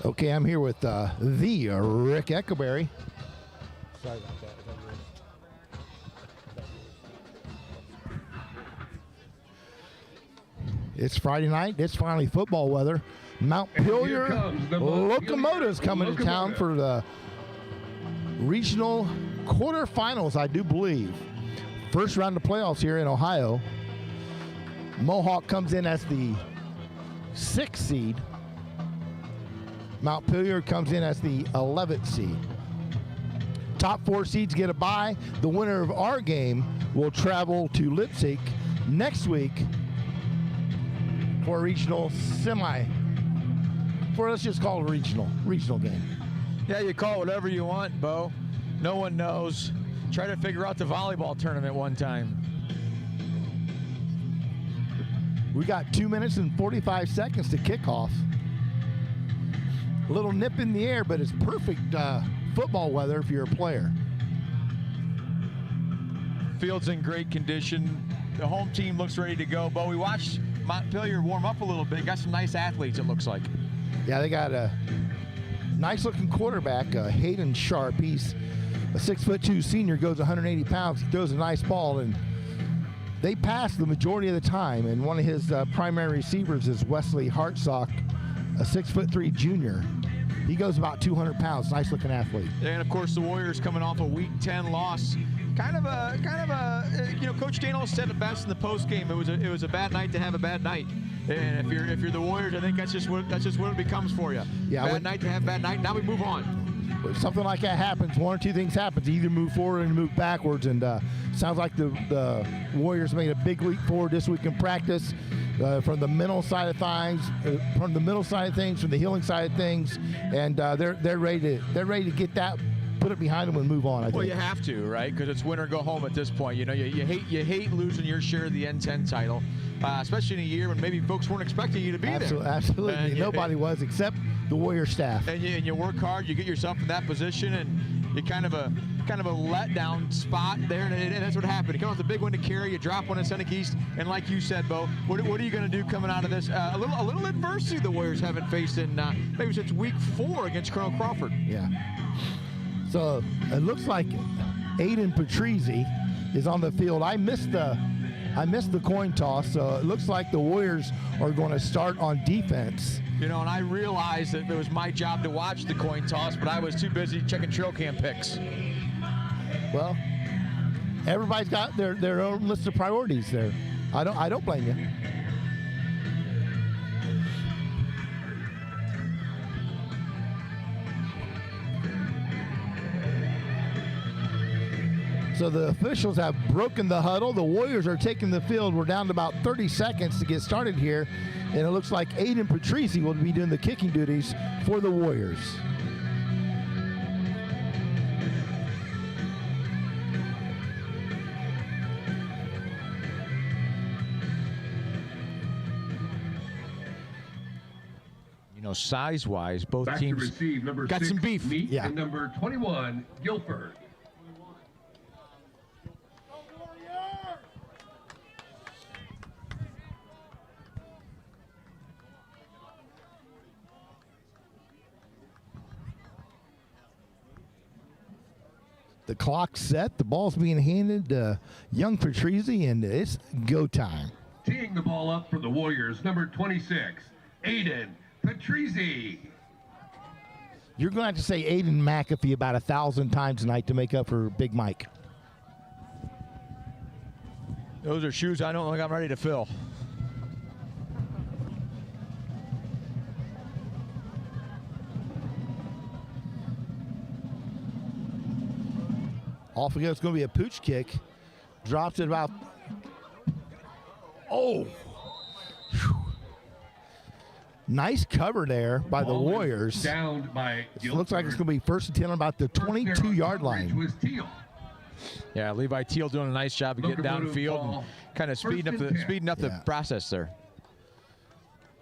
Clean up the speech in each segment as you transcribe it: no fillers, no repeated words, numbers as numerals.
Okay, I'm here with the Rick Eckerberry. Sorry about that. It's Friday night. It's finally football weather. Montpelier Locomotives coming to town for the regional quarterfinals, I do believe. First round of playoffs here in Ohio. Mohawk comes in as the 6th seed. Montpelier comes in as the 11th seed. Top 4 seeds get a bye. The winner of our game will travel to Leipzig next week for a regional let's just call it a regional game. Yeah, you call it whatever you want, Bo. No one knows. Try to figure out the volleyball tournament one time. We got 2 minutes and 45 seconds to kick off. A little nip in the air, but it's perfect football weather if you're a player. Field's in great condition. The home team looks ready to go. Bo, we watched Montpelier warm up a little bit. Got some nice athletes, it looks like. Yeah, they got a nice-looking quarterback, Hayden Sharp. He's a 6'2" senior, goes 180 pounds. He throws a nice ball, and they pass the majority of the time. And one of his primary receivers is Wesley Hartsock, a 6'3" junior. He goes about 200 pounds. Nice-looking athlete. And of course, the Warriors coming off a Week 10 loss. Kind of a, Coach Daniel said it best in the post game. It was a bad night to have a bad night. And if you're the Warriors, I think that's just what it becomes for you. Yeah, bad night to have bad night. Now we move on. If something like that happens, one or two things happen. You either move forward or move backwards. And sounds like the Warriors made a big leap forward this week in practice. From the mental side of things, from the healing side of things, and they're ready to get that, put it behind them and move on. I think. Well, you have to, right? Because it's win or go home at this point. You know, you hate losing your share of the N10 title, especially in a year when maybe folks weren't expecting you to be there. Absolutely, nobody was except the Warrior staff. And you work hard, you get yourself in that position, and you kind of a letdown spot there, and that's what happened. You come off the big one to carry, you drop one in Seneca East, and like you said, Bo, what are you going to do coming out of this? A little adversity the Warriors haven't faced in maybe since week 4 against Colonel Crawford. Yeah. So it looks like Aiden Patrizzi is on the field. I missed the coin toss, so it looks like the Warriors are going to start on defense. You know, and I realized that it was my job to watch the coin toss, but I was too busy checking trail cam picks. Well, everybody's got their own list of priorities there. I don't blame you. So the officials have broken the huddle. The Warriors are taking the field. We're down to about 30 seconds to get started here. And it looks like Aiden Patrizzi will be doing the kicking duties for the Warriors. You know, size-wise, both Back teams to receive, number got 6, some beef. Meat, yeah. And number 21, Guilford. The clock's set. The ball's being handed to young Patrizzi, and it's go time. Teeing the ball up for the Warriors, number 26, Aiden Patrizzi. You're going to have to say Aiden McAfee about 1,000 times tonight to make up for Big Mike. Those are shoes I don't think I'm ready to fill. Off we go. It's going to be a pooch kick. Drops it about. Oh. Whew. Nice cover there by the Warriors. Down by It looks like it's going to be first and 10 on about the 22-yard line. Was Teal. Yeah, Levi Teal doing a nice job of getting downfield and kind of speeding up the process there.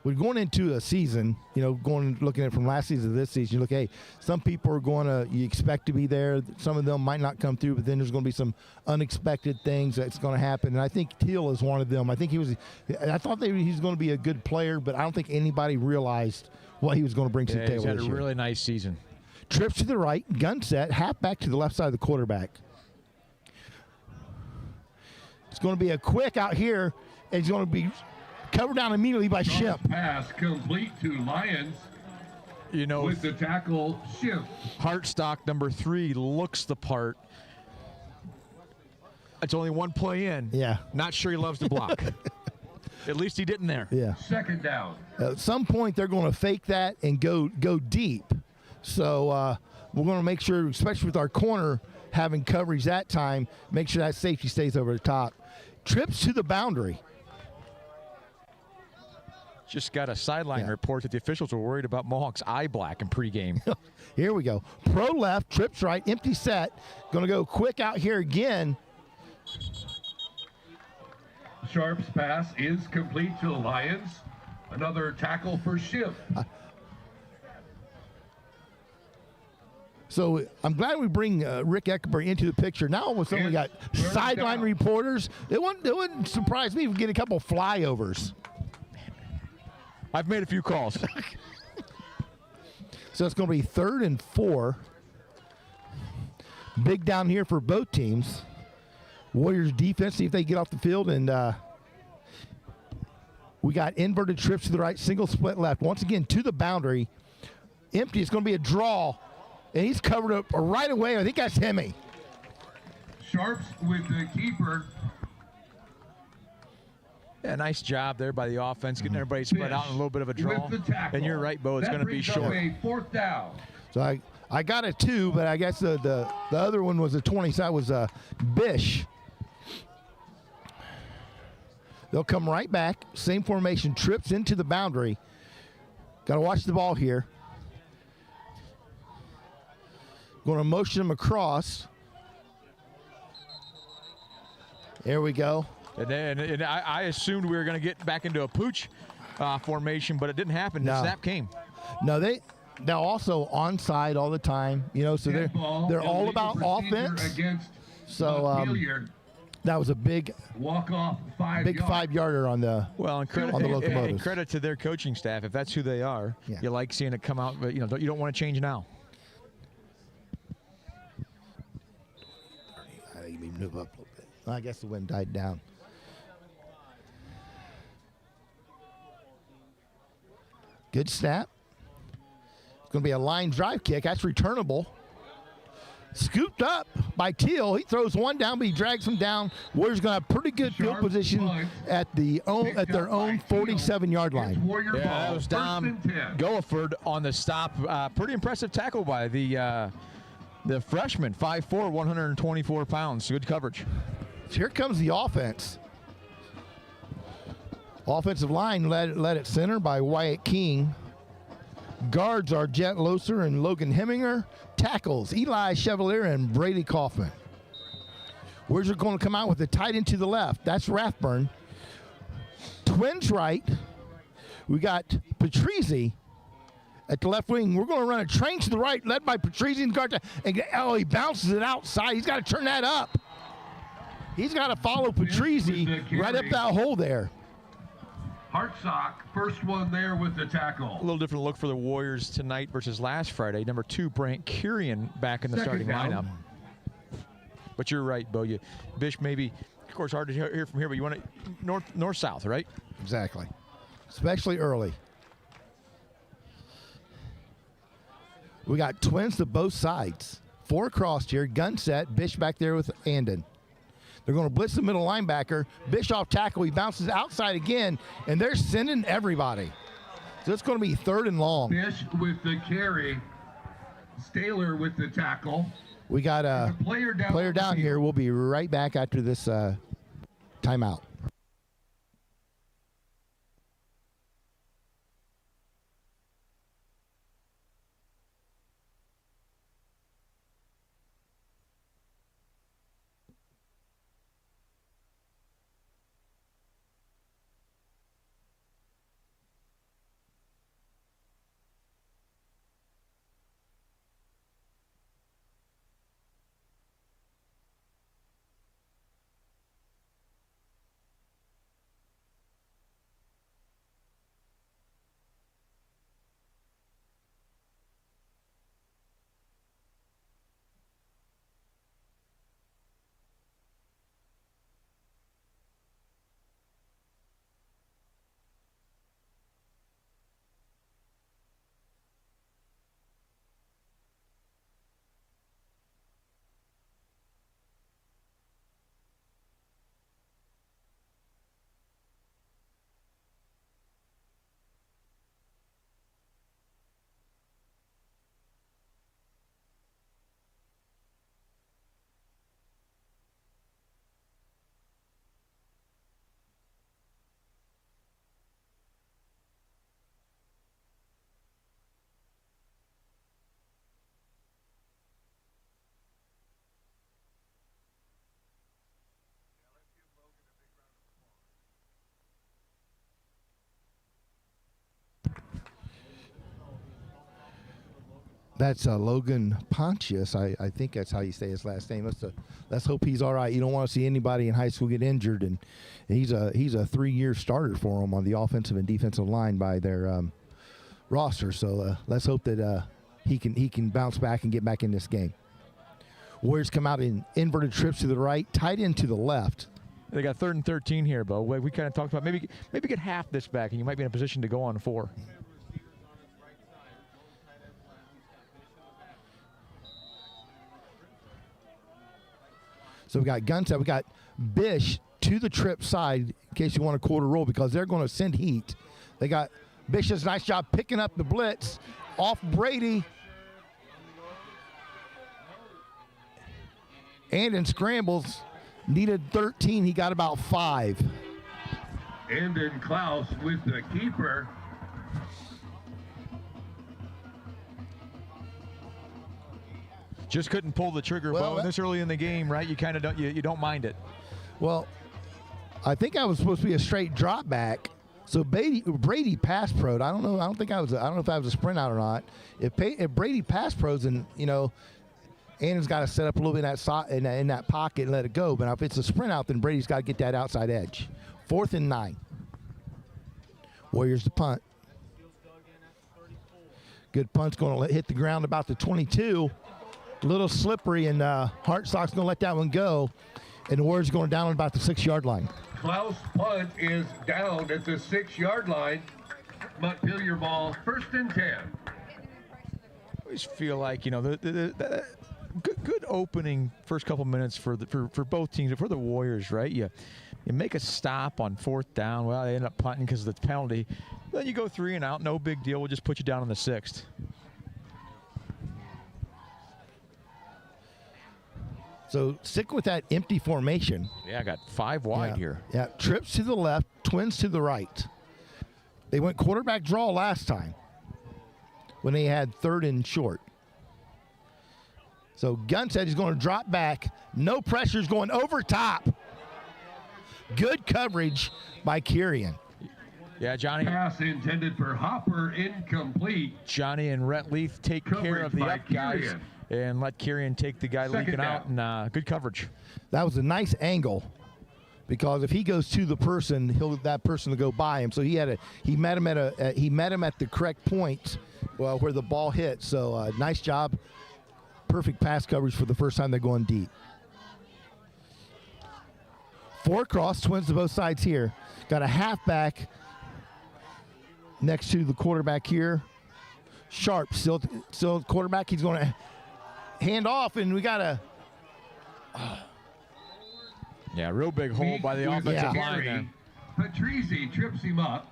We're going into a season, looking at it from last season to this season, you look, hey, some people are you expect to be there. Some of them might not come through, but then there's going to be some unexpected things that's going to happen. And I think Teal is one of them. I think I thought he's going to be a good player, but I don't think anybody realized what he was going to bring to the Yeah, table he's had this a year. really nice season. Trips to the right, gun set, half back to the left side of the quarterback. It's going to be a quick out here, and he's going to be covered down immediately by Ship. Pass complete to Lions You know, with the tackle, Ship. Hartstock, number 3, looks the part. It's only one play in. Yeah. Not sure he loves to block. At least he didn't there. Yeah. Second down. At some point, they're going to fake that and go deep. So we're going to make sure, especially with our corner having coverage that time, make sure that safety stays over the top. Trips to the boundary. Just got a sideline report that the officials were worried about Mohawk's eye black in pregame. Here we go. Pro left, trips right, empty set. Going to go quick out here again. Sharp's pass is complete to the Lions. Another tackle for Ship. So I'm glad we bring Rick Eckerberg into the picture. Now all of a sudden we got Third sideline down. reporters. It wouldn't surprise me if we get a couple flyovers. I've made a few calls. So it's going to be 3rd and 4. Big down here for both teams. Warriors defense, see if they get off the field. And we got inverted trips to the right, single split left. Once again, to the boundary. Empty. It's going to be a draw. And he's covered up right away. I think that's Hemi. Sharps with the keeper. Yeah, nice job there by the offense, getting everybody spread out in a little bit of a draw. With the tackle. And you're right, Bo, it's That going to be brings up short. a 4th down. So I got a 2, but I guess the other one was a 20. So that was Bish. They'll come right back. Same formation. Trips into the boundary. Got to watch the ball here. Going to motion him across. There we go. And I assumed we were going to get back into a pooch formation, but it didn't happen. No. The snap came. No, they're also onside all the time. You know, so they're all about offense. Against So Montpelier. that was a big Walk off 5 big yards. 5-yarder on the. Well, and credit, On the and locomotives. credit to their coaching staff. If that's who they are, Yeah. you like seeing it come out, but you don't want to change now. I think we move up a little bit. I guess the wind died down. Good snap. It's going to be a line drive kick. That's returnable. Scooped up by Teal. He throws one down, but he drags him down. Warriors going to have pretty good field Sharp position punt. at their own 47-yard line. It's Warrior Yeah, ball. that was First Dom and 10. Goefford on the stop. Pretty impressive tackle by the freshman, 5'4", 124 pounds. Good coverage. Here comes the offense. Offensive line led at center by Wyatt King. Guards are Jet Loser and Logan Heminger. Tackles, Eli Chevalier and Brady Kaufman. Warriors are going to come out with the tight end to the left. That's Rathburn. Twins right. We got Patrizi at the left wing. We're going to run a train to the right, led by Patrizi and guard. And he bounces it outside. He's got to turn that up. He's got to follow Patrizi right up that hole there. Hartsock, first one there with the tackle. A little different look for the Warriors tonight versus last Friday. Number 2, Brant Kurian back in the starting down. lineup. But you're right, Bo. Bish maybe, of course, hard to hear from here, but you want it north-south, right? Exactly. Especially early. We got twins to both sides. 4 across here. Gun set. Bish back there with Andon. They're going to blitz the middle linebacker. Bish off tackle. He bounces outside again, and they're sending everybody. So it's going to be 3rd and long. Bish with the carry. Staler with the tackle. We got a And a player down player on the down field. here. We'll be right back after this timeout. That's Logan Pontius. I think that's how you say his last name. Let's hope he's all right. You don't want to see anybody in high school get injured, and he's a 3-year starter for them on the offensive and defensive line by their roster. So let's hope that he can bounce back and get back in this game. Warriors come out in inverted trips to the right, tight end to the left. They got 3rd and 13 here, Bo. We kind of talked about maybe get half this back, and you might be in a position to go on 4. So we got Gunset, we got Bish to the trip side in case you want a quarter roll because they're going to send heat. They got Bish does a nice job picking up the blitz off Brady. And in scrambles, needed 13. He got about 5. And then Klaus with the keeper. Just couldn't pull the trigger, Bo. This early in the game, right? You kind of don't you don't mind it. Well, I think I was supposed to be a straight drop back. So Brady pass pro'd. I don't know. I don't know if I was a sprint out or not. If Brady pass pro's, then Annan's got to set up a little bit in that pocket and let it go. But if it's a sprint out, then Brady's got to get that outside edge. 4th and 9. Warriors to punt. Good punt's going to hit the ground about the 22. A little slippery, and Hartsock's going to let that one go. And the Warriors going down about the 6-yard line. Klaus' punt is down at the 6-yard line. Montpelier ball, 1st and 10. I always feel like, the good opening first couple minutes for both teams, for the Warriors, right? You make a stop on 4th down. Well, they end up punting because of the penalty. Then you go 3 and out. No big deal. We'll just put you down on the 6th. So stick with that empty formation. Yeah, I got 5 wide here. Yeah, trips to the left, twins to the right. They went quarterback draw last time when they had 3rd and short. So Gunset is going to drop back. No pressure is going over top. Good coverage by Kirian. Yeah, Johnny. Pass intended for Hopper, incomplete. Johnny and Rhett Leaf take care of the up guys and let Kirian take the guy leaking out, and good coverage. That was a nice angle because if he goes to the person, that person will go by him. So he met him at the correct point where the ball hit. So nice job. Perfect pass coverage for the first time they're going deep. 4 cross, twins to both sides here. Got a halfback next to the quarterback here. Sharp, still quarterback. He's going to hand off, and we got a... Yeah, real big hole by the offensive line there. Patrizzi trips him up.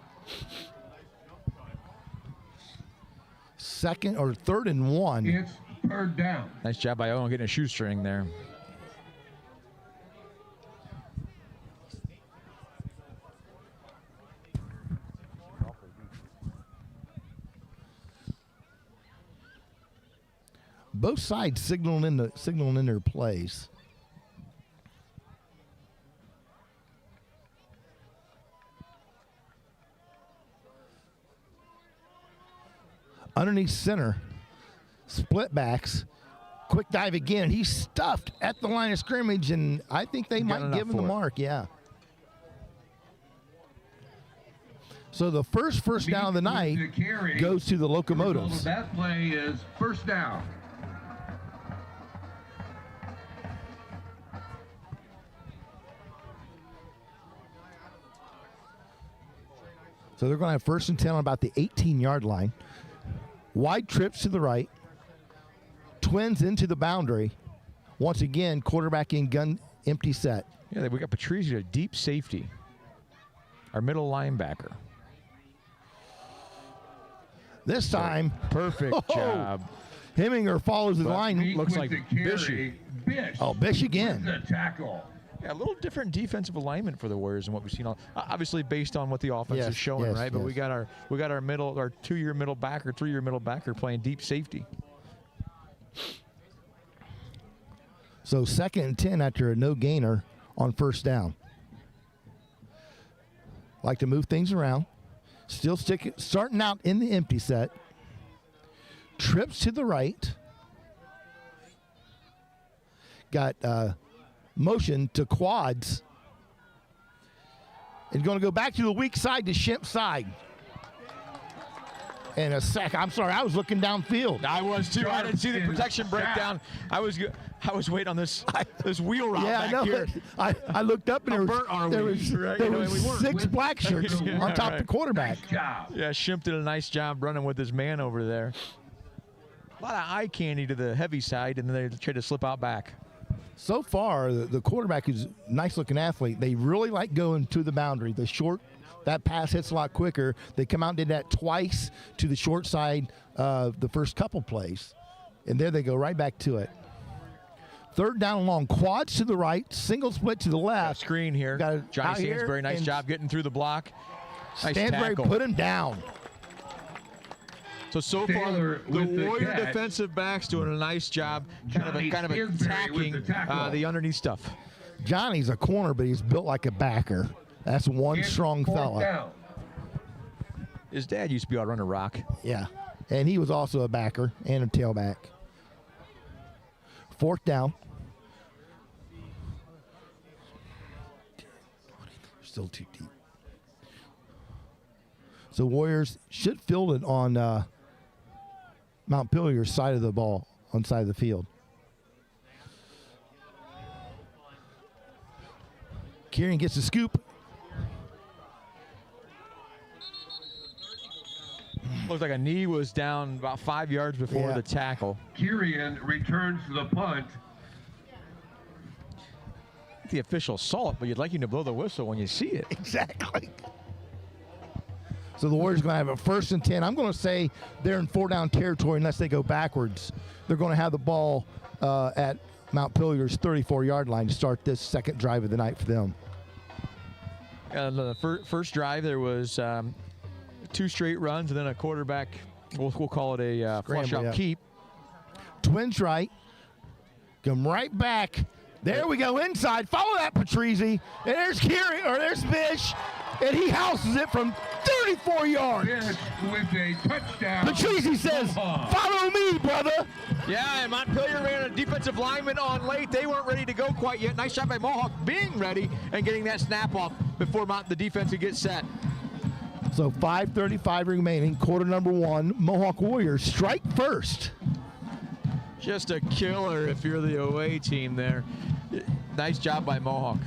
2nd or 3rd and 1. It's 3rd down. Nice job by Owen getting a shoestring there. Both sides signaling in their plays. Underneath center, split backs, quick dive again. He's stuffed at the line of scrimmage, and I think they might give him the mark. Yeah. So the first down of the night goes to the Locomotives. That play is 1st down. So they're going to have 1st and 10 on about the 18-yard line. Wide trips to the right. Twins into the boundary. Once again, quarterback in gun empty set. Yeah, we got Patrizzi, a deep safety. Our middle linebacker. This time. Perfect job. Heminger follows the line. Looks like Bishy. Bish. Oh, Bish again. The tackle. Yeah, a little different defensive alignment for the Warriors than what we've seen. Obviously, based on what the offense is showing, right? But we got our 2-year middle backer, 3-year middle backer playing deep safety. So 2nd and 10 after a no gainer on 1st down. Like to move things around. Still starting out in the empty set. trips to the right. Got motion to quads. And going to go back to the weak side to Shemp's side. And a sack. I'm sorry, I was looking downfield. I was too. I didn't see the protection breakdown. I was waiting on this wheel route Yeah, back I know. here. I looked up and there was Right? there You know, was we weren't. 6 black shirts Yeah, on top of right. the quarterback. Nice job. Yeah, Shemp did a nice job running with his man over there. A lot of eye candy to the heavy side, and then they tried to slip out back. So far, the quarterback is a nice-looking athlete. They really like going to the boundary. The short, that pass hits a lot quicker. They come out and did that twice to the short side of the first couple plays. And there they go right back to it. Third down and long, quads to the right, single split to the left. Screen here. Got it Johnny out here, Stansbury, nice and job getting through the block. Nice Stansbury tackle. put him down. So Taylor far, the with the Warrior catch. defensive backs doing a nice job Johnny kind of Stansbury with attacking the tackle. the underneath stuff. Johnny's a corner, but he's built like a backer. That's one It's strong fourth fella. down. His dad used to be able to run a rock. Yeah. And he was also a backer and a tailback. Fourth down. Still too deep. So Warriors should field it on Montpelier's side of the ball, on side of the field. Kieran gets the scoop. Looks like a knee was down about 5 yards before Yeah. the tackle. Kirian returns the punt. The official saw it, but you'd like him to blow the whistle when you see it. Exactly. So the Warriors are going to have a 1st and 10. I'm going to say they're in 4-down territory unless they go backwards. They're going to have the ball at Montpelier's 34-yard line to start this second drive of the night for them. The first drive, there was 2 straight runs and then a quarterback, we'll call it a flush Scramble, out yeah. keep. Twins right. Come right back. There we go inside. Follow that, Patrizzi. And there's Kieran, or there's Bish. And he houses it from 34 yards. Yes, with a touchdown. Patrizzi says, follow me, brother. Yeah, and Montpelier ran a defensive lineman on late. They weren't ready to go quite yet. Nice shot by Mohawk being ready and getting that snap off before the defense would get set. So 5:35 remaining, quarter number 1. Mohawk Warriors strike first. Just a killer if you're the away team there. Nice job by Mohawk.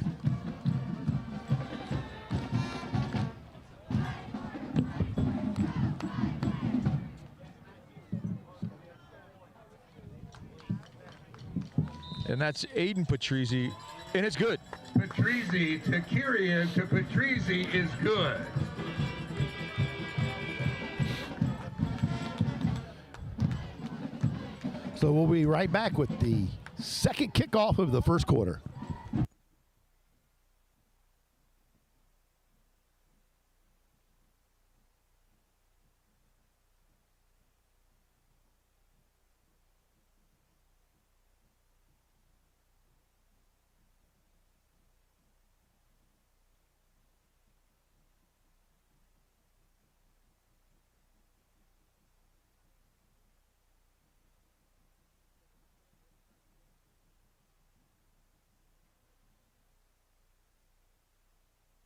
And that's Aiden Patrizzi, and it's good. Patrizzi to Kirian to Patrizzi is good. So we'll be right back with the second kickoff of the first quarter.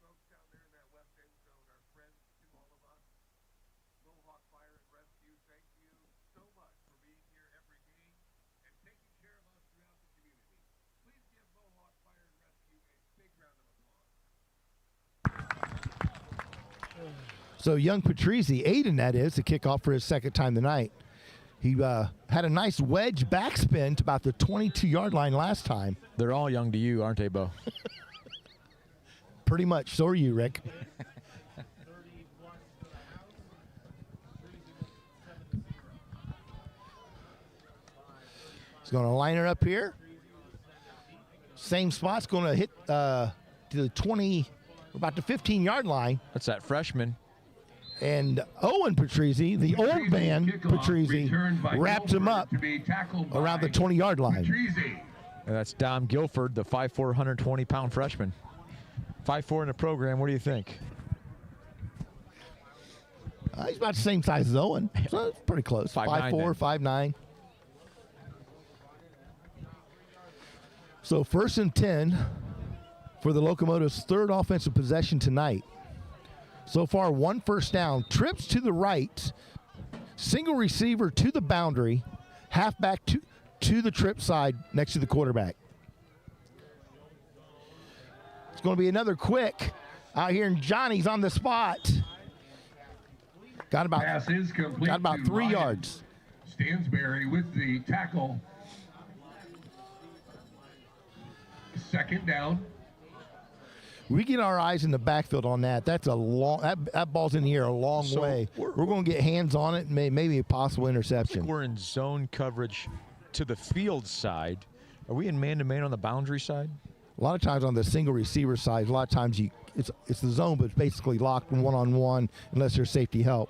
Folks down there in that west end zone are friends to all of us. Mohawk Fire and Rescue, thank you so much for being here every game and taking care of us throughout the community. Please give Mohawk Fire and Rescue a big round of applause. So young Patrizzi, Aiden that is, to kick off for his second time tonight. He had a nice wedge backspin to about the 22-yard line last time. They're all young to you, aren't they, Bo? Pretty much. So are you, Rick. He's going to line it up here. Same spot's going to hit to the 20, about the 15-yard line. That's that freshman. And Owen Patrizzi, the old man Patrizzi, wraps him up around the 20-yard line. Patrizzi. And that's Dom Guilford, the 5'4", 120-pound freshman. 5'4" in the program. What do you think? He's about the same size as Owen, so it's pretty close. 5'9" 5'4", 5'9". So 1st and 10 for the Locomotives' third offensive possession tonight. So far, 1 first down, trips to the right, single receiver to the boundary, halfback to the trip side next to the quarterback. It's going to be another quick out here, and Johnny's on the spot. Got about, Pass is complete got about to 3 Ryan yards. Stansberry with the tackle. 2nd down. We get our eyes in the backfield on that. That's a long. That ball's in the air a long So way. we're We're going to get hands on it, and maybe a possible I interception. think we're in zone coverage to the field side. Are we in man-to-man on the boundary side? A lot of times on the single receiver side, a lot of times it's the zone, but it's basically locked one-on-one unless there's safety help.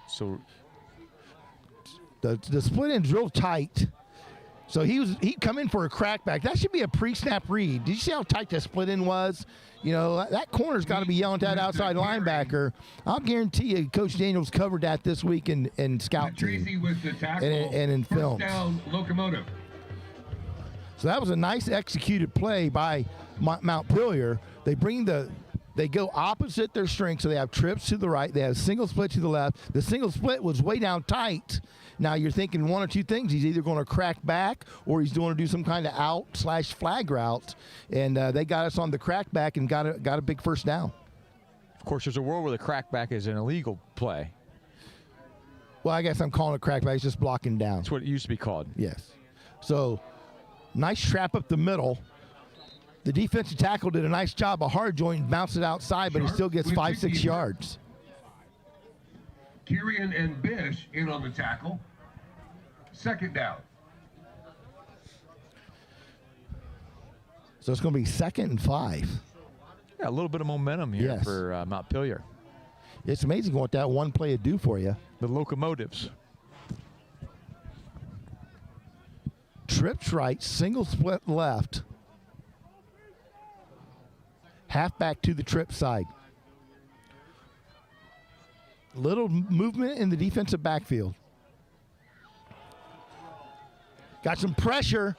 So The split end's real tight. So he'd come in for a crackback. That should be a pre-snap read. Did you see how tight that split end was? You know, that corner's got to be yelling to that outside linebacker. I'll guarantee you Coach Daniels covered that this week in scout Tracy team with the tackle. and in First film. down, Locomotive. So that was a nice executed play by Montpelier. They go opposite their strength, so they have trips to the right. They have a single split to the left. The single split was way down tight. Now you're thinking one or two things. He's either going to crack back or he's going to do some kind of out/flag route. And they got us on the crack back and got a big first down. of course, there's a world where the crackback is an illegal play. Well, I guess I'm calling it crack back. It's just blocking down. That's what it used to be called. Yes. So nice trap up the middle. The defensive tackle did a nice job of hard joint and bounced it outside, but he still gets 5-6 yards. Kirian and Bish in on the tackle. 2nd down. So it's going to be 2nd and 5. Yeah, a little bit of momentum here Yes. for Montpelier. It's amazing what that one play would do for you. The Locomotives. Trips right, single split left. Halfback to the trip side. Little movement in the defensive backfield. Got some pressure.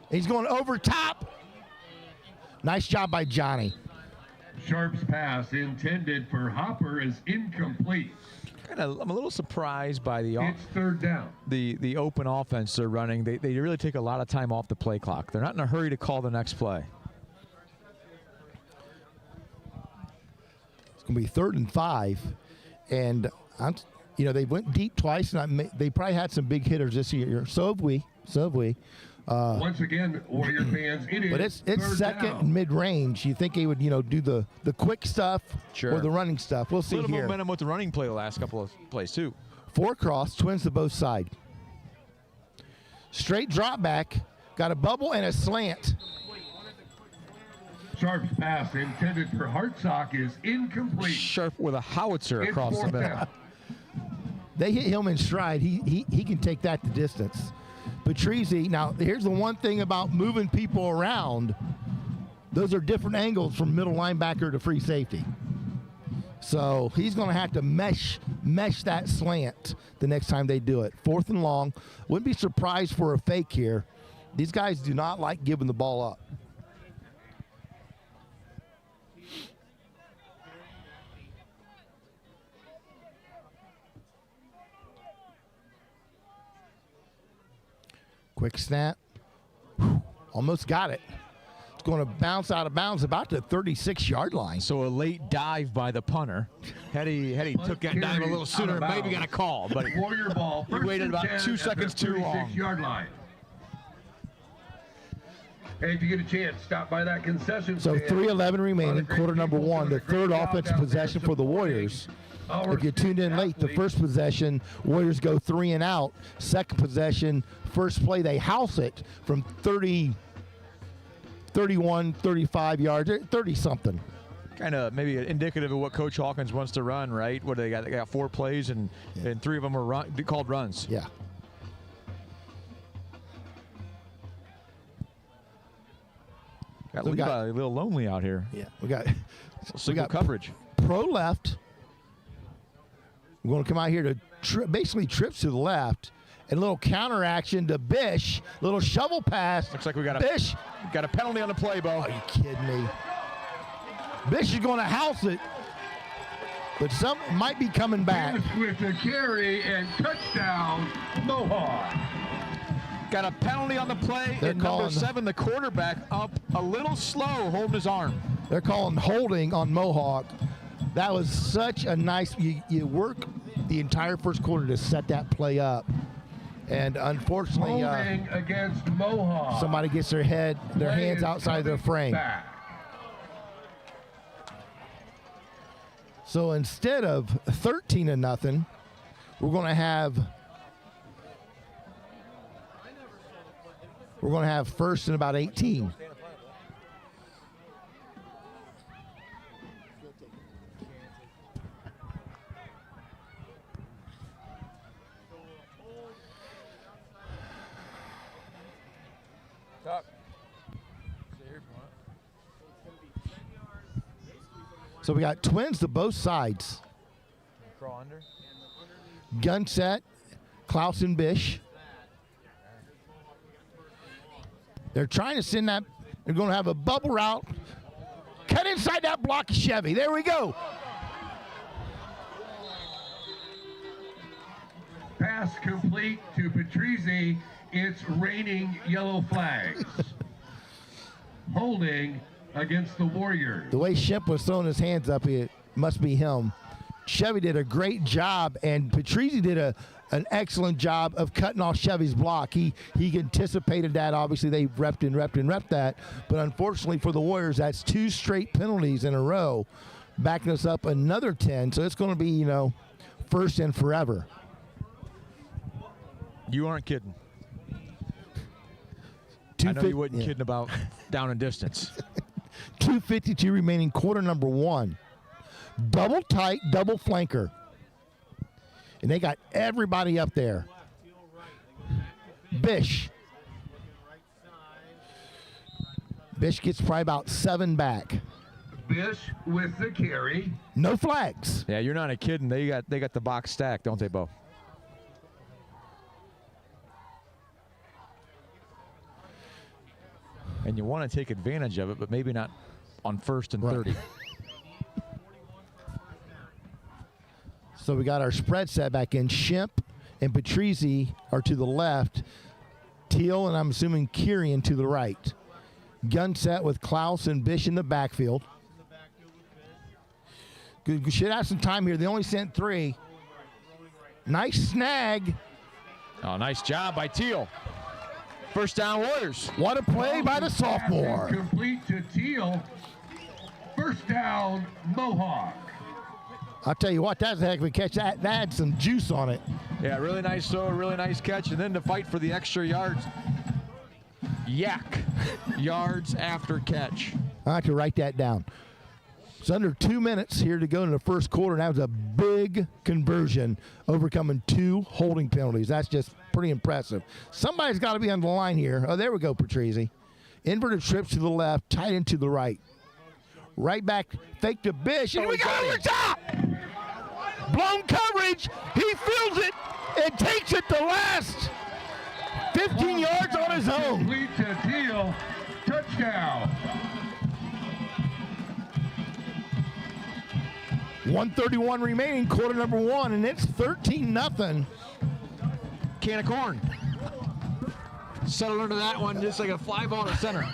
He's going over top. Nice job by Johnny. Sharp's pass intended for Hopper is incomplete. I'm a little surprised by It's 3rd down. the open offense they're running. They really take a lot of time off the play clock. They're not in a hurry to call the next play. It's going to be 3rd and 5. And, they went deep twice, and they probably had some big hitters this year. So have we. Once again, Warrior fans, it is But it's 3rd second down. and mid-range. You think he would, do the quick stuff Sure. or the running stuff. We'll A see little here. momentum with the running play the last couple of plays, too. 4 cross, twins to both side. Straight drop back, got a bubble and a slant. Sharp's pass intended for Hartsock is incomplete. Sharp with a howitzer It's across the 4th middle. down. They hit him in stride. He can take that the distance. Patrizi, now here's the one thing about moving people around. Those are different angles from middle linebacker to free safety. So he's going to have to mesh that slant the next time they do it. 4th and long. Wouldn't be surprised for a fake here. These guys do not like giving the ball up. Quick snap. Whew, almost got it. It's going to bounce out of bounds about the 36-yard line. So a late dive by the punter. Had he took that dive a little sooner, maybe got a call. But Warrior ball. he waited about 2 seconds too long. 36-yard line. Hey, if you get a chance, stop by that concession So stand. 3:11 remaining, Great quarter number people 1, the doing a great 3rd job offensive out there possession for the Warriors. our If you tuned in late, the athletes. first possession, Warriors go 3 and out. Second possession, first play, they house it from 30, 31, 35 yards, 30-something. Kind of maybe indicative of what Coach Hawkins wants to run, right? What do they got? They got 4 plays, and 3 of them are called runs. Yeah. Got So we Levi got- a little lonely out here. Yeah. We got Single coverage. pro left, We're going to come out here to basically trips to the left. And a little counter action to Bish. Little shovel pass. Looks like we got Bish. got a penalty on the play, Bo. Are you kidding me? Bish is going to house it. But some might be coming back. Bish with the carry and touchdown, Mohawk. Got a penalty on the play. They're And number calling- 7, the quarterback, up a little slow, holding his arm. They're calling holding on Mohawk. That was such a nice, you work the entire first quarter to set that play up. And unfortunately, Holding against Mohawk. somebody gets their hands outside their frame. Back. So instead of 13-0, we're going to have first and about 18. So we got twins to both sides. Crawl under. Gun set, Klaus and Bish. They're trying to send that. They're going to have a bubble route. Cut inside that block of Chevy. There we go. Pass complete to Patrizzi. It's raining yellow flags. Holding against the Warriors. The way Shemp was throwing his hands up, it must be him. Chevy did a great job, and Patrizzi did an excellent job of cutting off Chevy's block. He anticipated that. Obviously, they repped that. But unfortunately for the Warriors, that's 2 straight penalties in a row, backing us up another 10. So it's going to be, first and forever. You aren't kidding. I know you wasn't kidding about down and distance. 2:52 remaining, quarter number 1. Double tight, double flanker. And they got everybody up there. Bish. Bish gets probably about 7 back. Bish with the carry. No flags. Yeah, you're not kidding. They got the box stacked, don't they, Bo? And you want to take advantage of it, but maybe not on 1st and 30. So we got our spread set back in. Shemp and Patrizzi are to the left. Teal and I'm assuming Kirian to the right. Gun set with Klaus and Bish in the backfield. Good, should have some time here. They only sent 3. Nice snag. Oh, nice job by Teal. First down, Warriors. What a play by the sophomore. Pass complete to Teal. First down, Mohawk. I'll tell you what, that's a heck of a catch. That had some juice on it. Yeah, really nice throw, really nice catch, and then to fight for the extra yards. Yak. Yards after catch. I have to write that down. It's under 2 minutes here to go in the first quarter, and that was a big conversion, overcoming 2 holding penalties. That's just pretty impressive. Somebody's got to be on the line here. Oh, there we go, Patrizzi. Inverted trips to the left, tight end to the right. Right back, fake to Bish, and we got over top! Blown coverage, he feels it and takes it the last 15 yards on his own. Complete to Teal. Touchdown. 1:31 remaining, quarter number 1, and it's 13-0. Can of corn. Settled into that one just like a fly ball to center.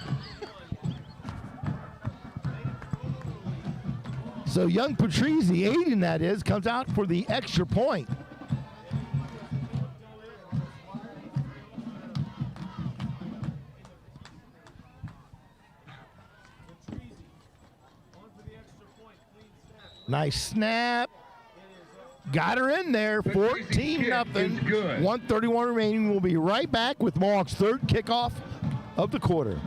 So young Patrizzi, Aiden that is, comes out for the extra point. Nice snap. Got her in there, 14-0. 1:31 remaining. We'll be right back with Mohawk's third kickoff of the quarter.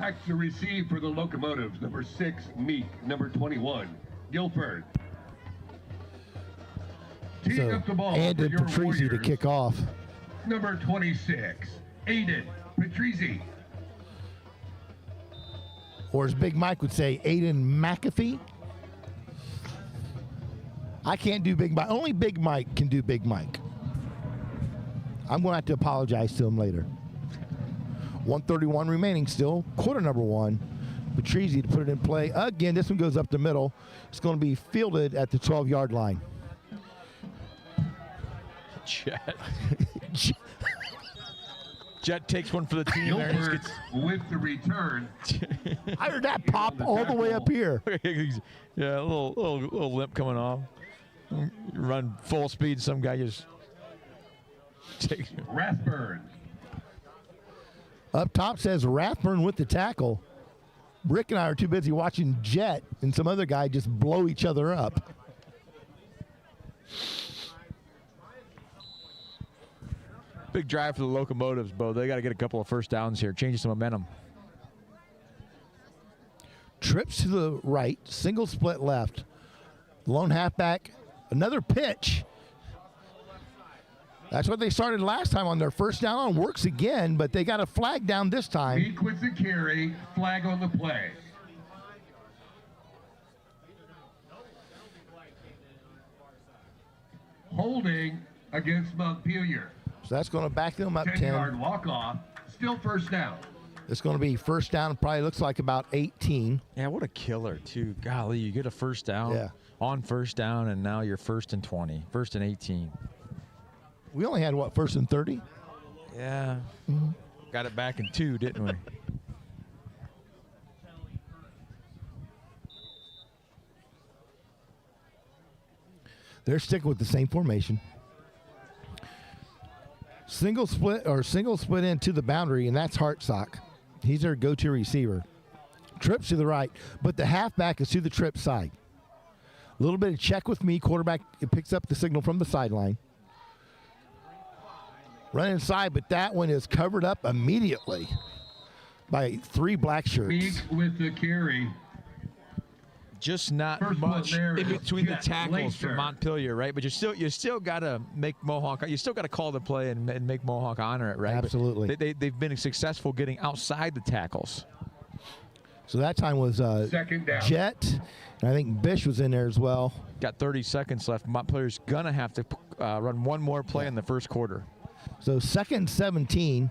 Back to receive for the Locomotives, number 6, Meek, number 21, Guilford. Teeing So up the ball and for in your Patrizzi to Warriors, kick off. number 26, Aiden Patrizzi. Or as Big Mike would say, Aiden McAfee. I can't do Big Mike. Only Big Mike can do Big Mike. I'm going to have to apologize to him later. 1:31 remaining still. Quarter number 1. Patrizzi to put it in play. Again, this one goes up the middle. It's going to be fielded at the 12-yard line. Jet. Jet takes one for the team there. And just Guilford with the return. I heard that pop all the way up here. Yeah, a little limp coming off. You run full speed, some guy just takes you. Rathburn. Up top says Rathburn with the tackle. Rick and I are too busy watching Jet and some other guy just blow each other up. Big drive for the Locomotives, Bo. They got to get a couple of first downs here, change some momentum. Trips to the right, single split left. Lone halfback, another pitch. That's what they started last time on their first down on. Works again, but they got a flag down this time. Meek with the carry, flag on the play. Holding against Montpelier. So that's going to back them up 10-yard 10. walk-off, still first down. It's going to be first down, probably looks like about 18. Yeah, what a killer, too. Golly, you get a first down on first down, and now you're first and 20, first and 18. We only had, what, first and 30? Yeah. Got it back in 2, didn't we? They're sticking with the same formation. Single split into the boundary, and that's Hartsock. He's their go-to receiver. Trips to the right, but the halfback is to the trip side. A little bit of check with me. Quarterback picks up the signal from the sideline. Run inside, but that one is covered up immediately by 3 black shirts. Meek with the carry. Just not First much one there in is between the Jet tackles for Lacer. Montpelier, right? But you still got to make Mohawk. You still got to call the play and make Mohawk honor it, right? Absolutely. But they've been successful getting outside the tackles. So that time was Second down. Jet, and I think Bish was in there as well. Got 30 seconds left. Montpelier's gonna have to run one more play in the first quarter. So second and 17.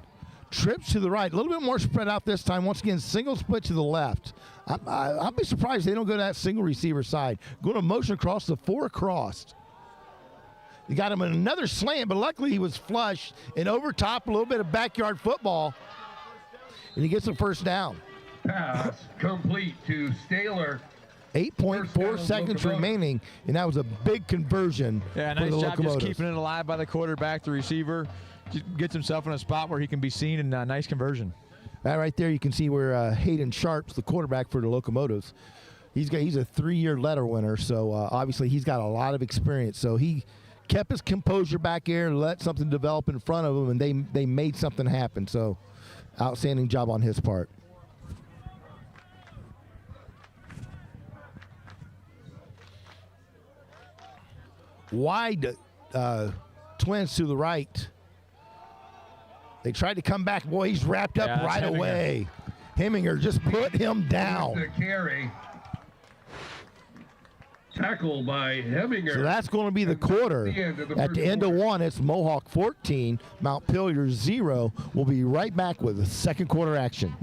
Trips to the right, a little bit more spread out this time. Once again, single split to the left. I'll be surprised if they don't go to that single receiver side. Going to motion across the 4 across. You got him in another slant, but luckily he was flush and over top, a little bit of backyard football. And he gets the first down. Pass complete to Staler. 8.4 seconds remaining, and that was a big conversion Yeah, for nice the job just Locomotives. keeping it alive by the quarterback. The receiver just gets himself in a spot where he can be seen, and nice conversion. That right there, you can see where Hayden Sharp's the quarterback for the Locomotives. He's a 3-year letter winner, so obviously he's got a lot of experience. So he kept his composure back there, let something develop in front of him, and they made something happen. So outstanding job on his part. Wide Twins to the right. They tried to come back. Boy, he's wrapped up Yeah, right Heminger. away. Heminger just put him down. The carry. Tackled by Heminger. So that's going to be the quarter. At the end of one, it's Mohawk 14, Montpelier 0. We'll be right back with the second quarter action.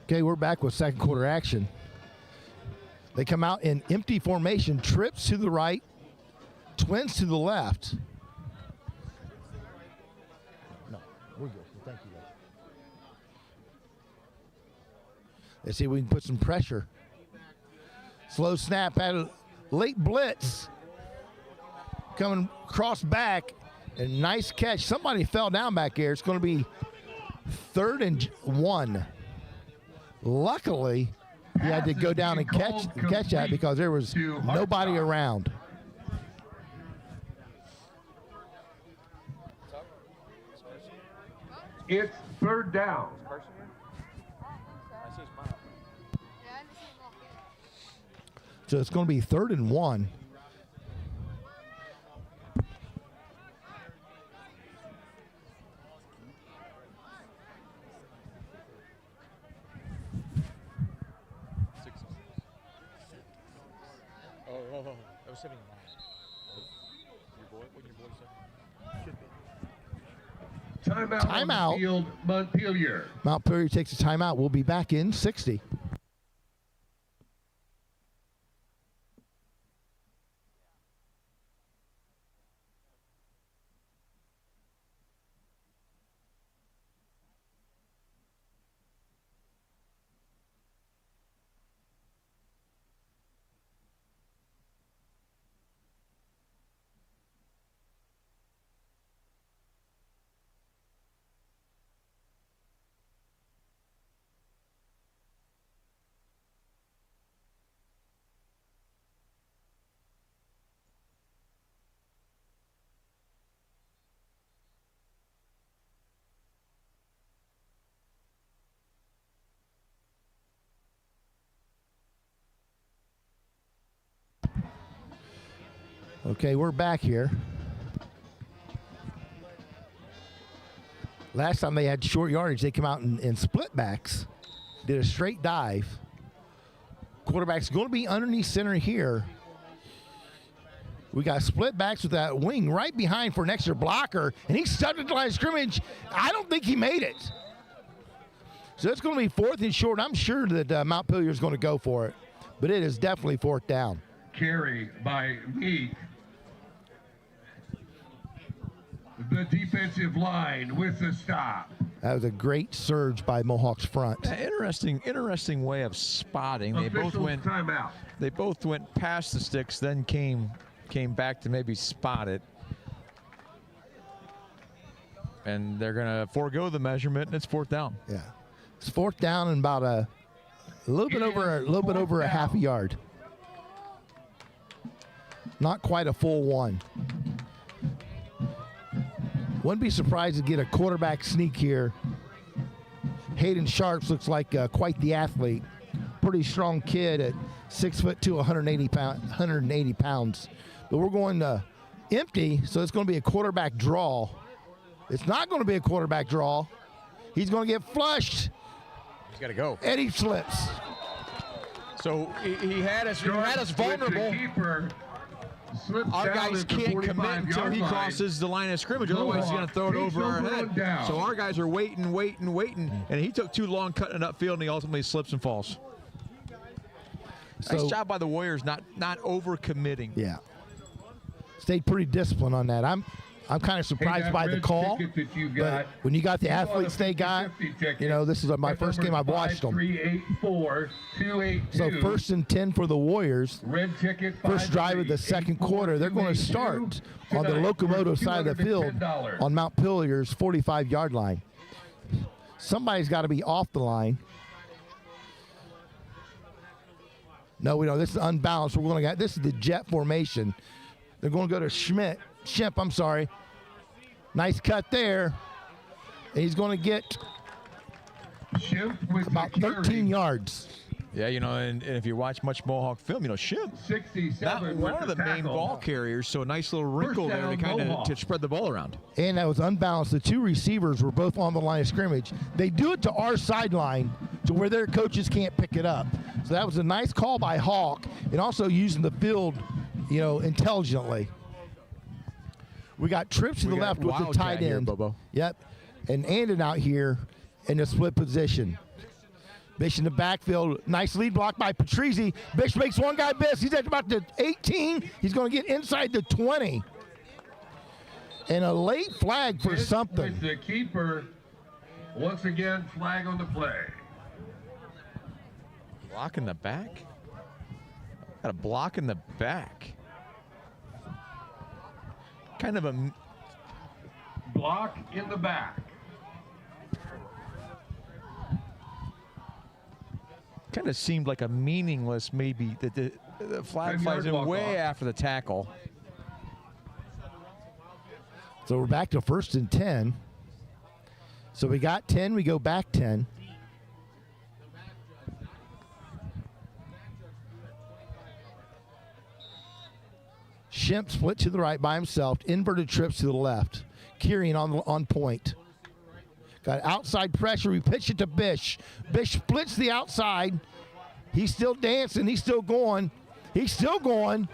Okay, we're back with second quarter action. They come out in empty formation, trips to the right, twins to the left. No, we're good. Thank you, guys. Let's see if we can put some pressure. Slow snap at a late blitz. Coming cross back, and nice catch. Somebody fell down back there. It's going to be 3rd and 1. Luckily, he had to go down and catch that because there was nobody around. It's 3rd down. So it's going to be 3rd and 1. I was 79. Your boy? What your boy said? Timeout. Timeout. On the field, Montpelier. Montpelier takes a timeout. We'll be back in 60. Okay, we're back here. Last time they had short yardage, they come out in split backs, did a straight dive. Quarterback's going to be underneath center here. We got split backs with that wing right behind for an extra blocker, and he stuck at the line of scrimmage. I don't think he made it. So it's going to be 4th and short. I'm sure that Montpelier is going to go for it, but it is definitely 4th down. Carry by Meek. The defensive line with the stop. That was a great surge by Mohawk's front. Interesting way of spotting. They both went timeout. They both went past the sticks, then came back to maybe spot it. And they're gonna forego the measurement, and it's 4th down. Yeah, it's 4th down and about a little bit over a half a yard. Not quite a full one. Wouldn't be surprised to get a quarterback sneak here. Hayden Sharps looks like quite the athlete. Pretty strong kid at 6'2", 180 pounds. But we're going empty, so it's going to be a quarterback draw. It's not going to be a quarterback draw. He's going to get flushed. He's got to go. And he slips. So he had us vulnerable. Our guys can't commit until he crosses the line of scrimmage. Otherwise, he's going to throw it over our head. So our guys are waiting. And he took too long cutting it upfield, and he ultimately slips and falls. Nice job by the Warriors not over-committing. Yeah. Stayed pretty disciplined on that. I'm kind of surprised by the call, but when you got the athletes they got, you know, this is my first game I've watched them. 384-282. So 1st and 10 for the Warriors. Red ticket, First drive of the second quarter. They're going to start on the locomotive side of the field on Montpelier's 45-yard line. Somebody's got to be off the line. No, we don't. This is unbalanced. We're going to get this is the jet formation. They're going to go to Shemp, I'm sorry. Nice cut there. And he's going to get about 13 yards. Yeah, you know, and if you watch much Mohawk film, you know, Shemp, not one of the main ball carriers, so a nice little wrinkle there to kind of to spread the ball around. And that was unbalanced. The two receivers were both on the line of scrimmage. They do it to our sideline to where their coaches can't pick it up. So that was a nice call by Hawk, and also using the field, you know, intelligently. We got trips to the left with the tight end. Bobo. Yep. And Andon out here in the split position. Bish in the backfield. Nice lead block by Patrizzi. Bish makes one guy miss. He's at about the 18. He's going to get inside the 20. And a late flag for something. With the keeper, once again, flag on the play. Block in the back? Got a block in the back. Kind of a... Block in the back. Kind of seemed like a meaningless maybe. The flag 10-yard flies in walk way off. after the tackle. So we're back to 1st and 10. So we got 10, we go back 10. Shemp split to the right by himself, inverted trips to the left. Kieran on point. Got outside pressure, we pitch it to Bish. Bish splits the outside. He's still dancing, he's still going. He's still going.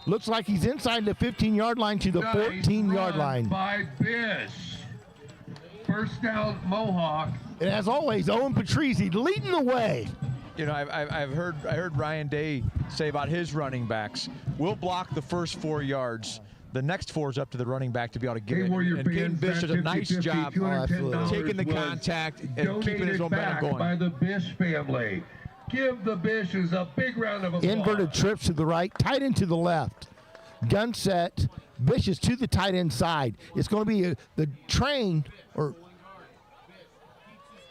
Looks like he's inside the 15-yard line to the 14-yard line. By Bish. First down, Mohawk. And as always, Owen Patrizzi leading the way. You know, I heard Ryan Day say about his running backs, we'll block the first 4 yards. The next 4 is up to the running back to be able to get Hey, it. Warrior And Caden fans, Bish that does a nice 50-50, job $210 taking the was contact and keeping his donated momentum back going. by the Bish family. Give the Bishes a big round of applause. Inverted trips to the right, tight end to the left. Gun set, Bish is to the tight end side. It's going to be the train, or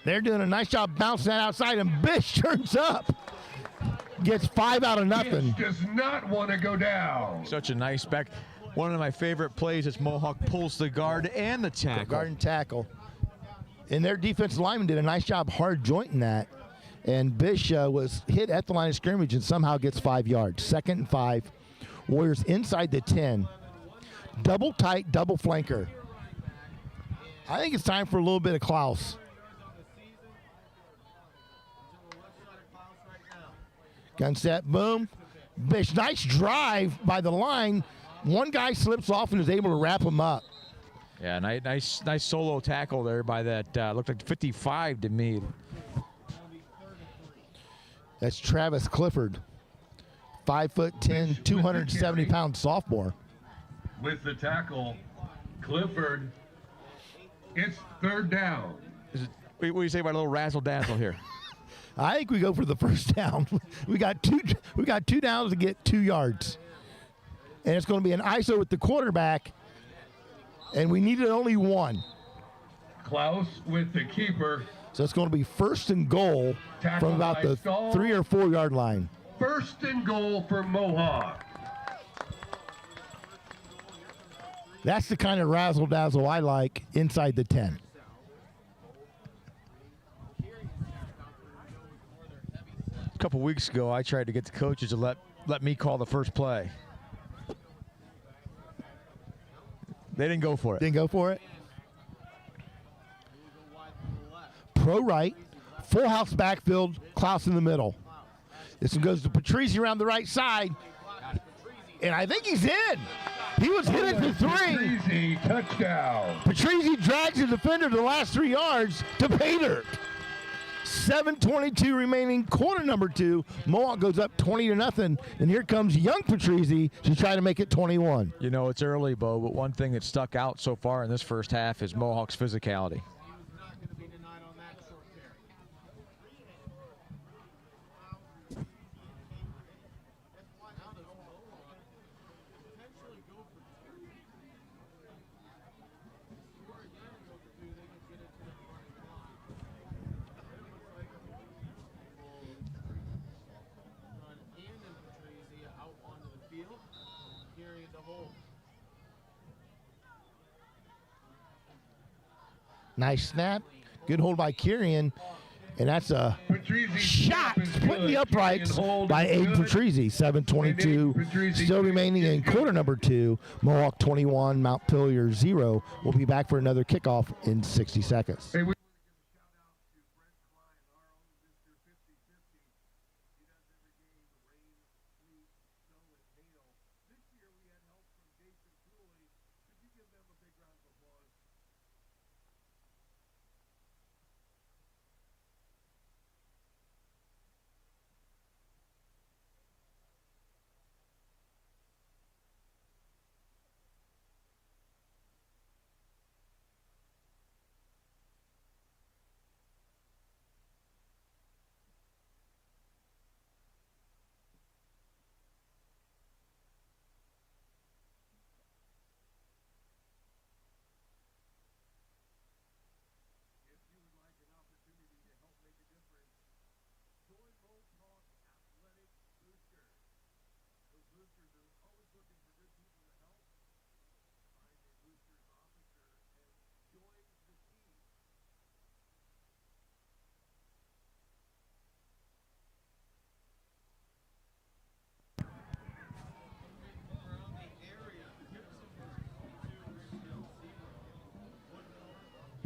they're doing a nice job bouncing that outside, and Bish turns up. Gets 5 out of nothing. Bish does not want to go down. Such a nice back. One of my favorite plays is Mohawk pulls the guard and the tackle. Guard and tackle. And their defensive lineman did a nice job hard jointing that. And Bish was hit at the line of scrimmage and somehow gets 5 yards. 2nd and 5. Warriors inside the 10. Double tight, double flanker. I think it's time for a little bit of Klaus. Gun set, boom. Bish, nice drive by the line. One guy slips off and is able to wrap him up. Yeah, nice solo tackle there by that, looked like 55 to me. That's Travis Clifford. 5'10", 270-pound sophomore. With the tackle, Clifford, it's 3rd down. What do you say about a little razzle dazzle here? I think we go for the first down. We got two downs to get 2 yards. And it's going to be an ISO with the quarterback, and we needed only 1. Klaus with the keeper. So it's going to be 1st and goal Tackle from about by the Stahl. 3 or 4 yard line. 1st and goal for Mohawk. That's the kind of razzle dazzle I like inside the 10. A couple weeks ago, I tried to get the coaches to let me call the first play. They didn't go for it. Didn't go for it. Pro right, full house backfield, Klaus in the middle. This one goes to Patrizzi around the right side, and I think he's in. He was hit at the 3. Patrizzi, touchdown. Patrizzi drags the defender to the last 3 yards to Pater. 7:22 remaining, quarter number 2. Mohawk goes up 20-0, and here comes young Patrizzi to try to make it 21. You know, it's early, Bo, but one thing that stuck out so far in this first half is Mohawk's physicality. Nice snap. Good hold by Kieran. And that's a Patrizzi shot snap is split good. the uprights Kieran hold by is Aiden good. Patrizzi. 7:22 Patrizzi still remaining in good. quarter number 2. Mohawk 21, Montpelier 0. We'll be back for another kickoff in 60 seconds. Hey, we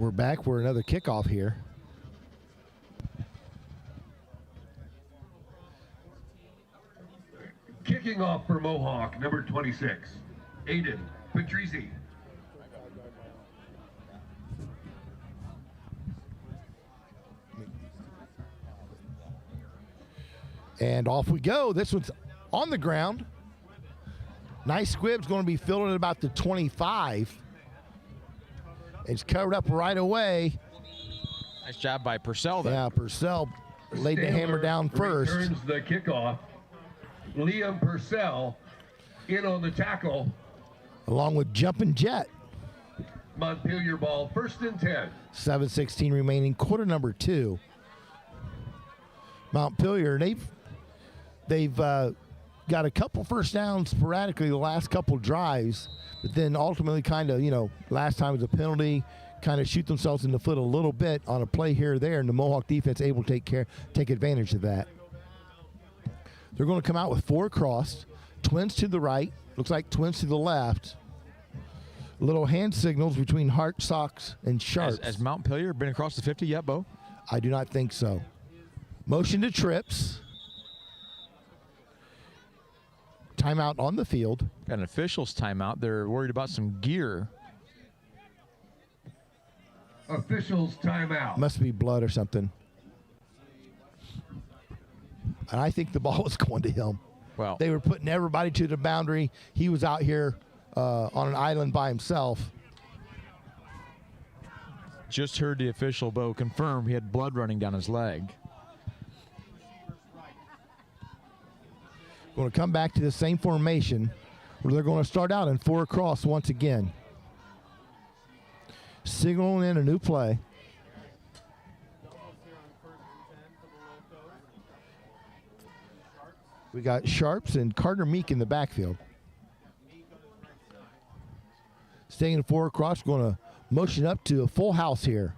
We're back for another kickoff here. Kicking off for Mohawk, number 26, Aiden Patrizi. And off we go. This one's on the ground. Nice squib's going to be filled at about the 25. It's covered up right away. Nice job by Purcell there. Yeah, Purcell laid the hammer down first. Returns the kickoff. Liam Purcell in on the tackle. Along with Jumpin' Jet. Montpelier ball, 1st and 10. 7:16 remaining, quarter number 2. Montpelier, they've got a couple first downs sporadically the last couple drives, but then ultimately kind of, last time was a penalty, kind of shoot themselves in the foot a little bit on a play here or there, and the Mohawk defense able to take advantage of that. They're going to come out with 4 across, twins to the right, looks like twins to the left. Little hand signals between Hart, Sox, and Sharps. Has Montpelier been across the 50 yet, Bo? I do not think so. Motion to trips. Timeout on the field. Got an official's timeout. They're worried about some gear. Officials timeout. Must be blood or something. And I think the ball was going to him. Well, They were putting everybody to the boundary. He was out here on an island by himself. just heard the official, Bo, confirm he had blood running down his leg. Going to come back to the same formation where they're going to start out in 4 across once again. Signaling in a new play. We got Sharps and Carter Meek in the backfield. Staying in 4 across, going to motion up to a full house here.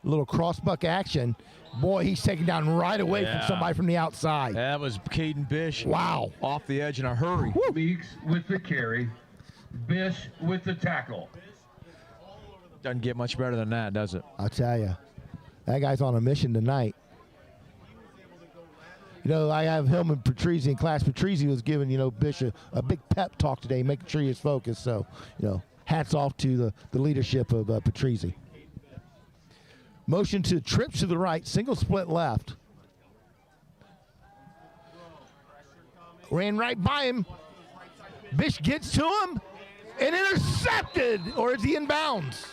A little crossbuck action. Boy, he's taken down right away from somebody from the outside. That was Caden Bish. Wow. Off the edge in a hurry. Meeks with the carry. Bish with the tackle. Doesn't get much better than that, does it? I'll tell you, that guy's on a mission tonight. You know, I have him and Patrizi in class. Patrizi was giving, Bish a big pep talk today, making sure he's focused. So, hats off to the leadership of Patrizi. Motion to trips to the right, single split left. Ran right by him. Bish gets to him and intercepted, or is he in bounds?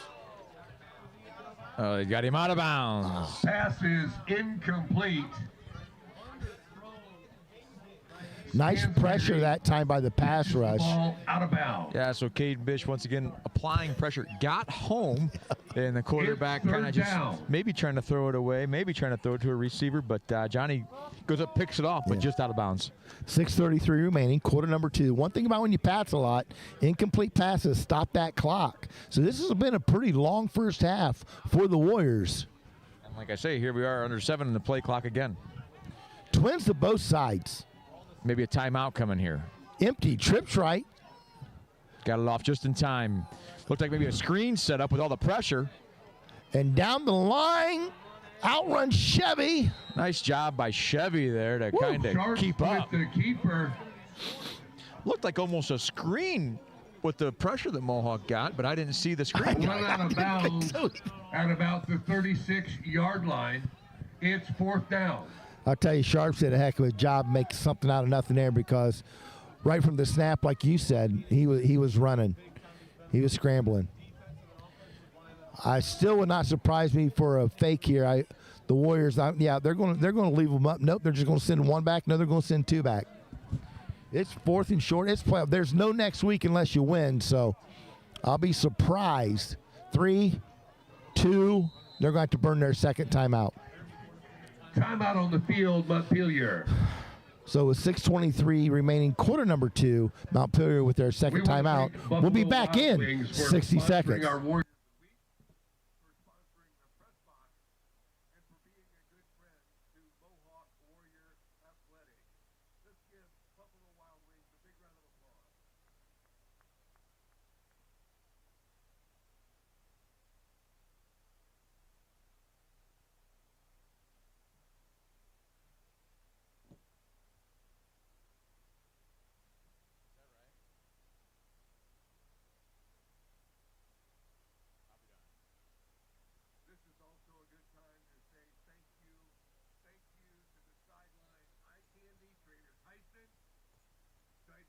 He got him out of bounds. Pass is incomplete. Nice pressure that time by the pass rush. Ball out of bounds. Yeah, so Caden Bish once again applying pressure, got home, and the quarterback kind of just maybe trying to throw it away, maybe trying to throw it to a receiver, but Johnny goes up, picks it off, but just out of bounds. 6:33 remaining, quarter number 2. One thing about when you pass a lot, incomplete passes stop that clock. So this has been a pretty long first half for the Warriors. And like I say, here we are under 7 in the play clock again. Twins to both sides. Maybe a timeout coming here. Empty, trips right. Got it off just in time. Looked like maybe a screen set up with all the pressure. And down the line, outrun Chevy. Nice job by Chevy there to kind of Sharps keep up. with the keeper. Looked like almost a screen with the pressure that Mohawk got, but I didn't see the screen. Run out of bounds at about the 36-yard line. It's 4th down. I'll tell you, Sharps did a heck of a job making something out of nothing there, because right from the snap, like you said, he was running. He was scrambling. I still would not surprise me for a fake here. The Warriors, they're going to leave them up. Nope, they're just going to send 1 back. No, they're going to send 2 back. It's 4th and short. It's playoff. There's no next week unless you win, so I'll be surprised. 3, 2, they're going to have to burn their second timeout. Timeout on the field, Montpelier. So with 6:23 remaining, quarter number 2, Montpelier with their second timeout. We'll be back in 60 seconds. Our Warriors for sponsoring the press box and for being a good friend to Mohawk Warrior Athletics. Let's give Buffalo Wild Wings a big round of applause.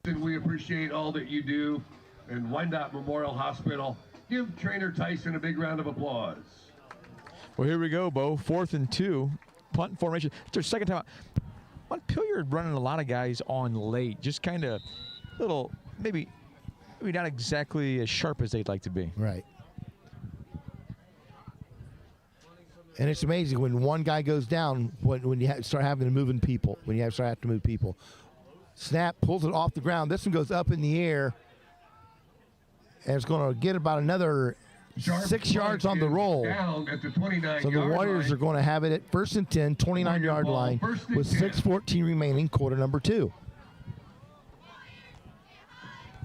And we appreciate all that you do. And Wyandotte Memorial Hospital, give Trainer Tyson a big round of applause. Well, here we go, Bo. 4th and 2. Punt formation. It's their second time out. Montpelier running a lot of guys on late. Just kind of little, maybe not exactly as sharp as they'd like to be. Right. And it's amazing when one guy goes down, when you start having to move people, start to move people. Snap, pulls it off the ground. This one goes up in the air, and it's going to get about another 6 yards on the roll. Down at the 29 so the Warriors are going to have it at 1st and 10, 29-yard line with 6:14 remaining, quarter number 2.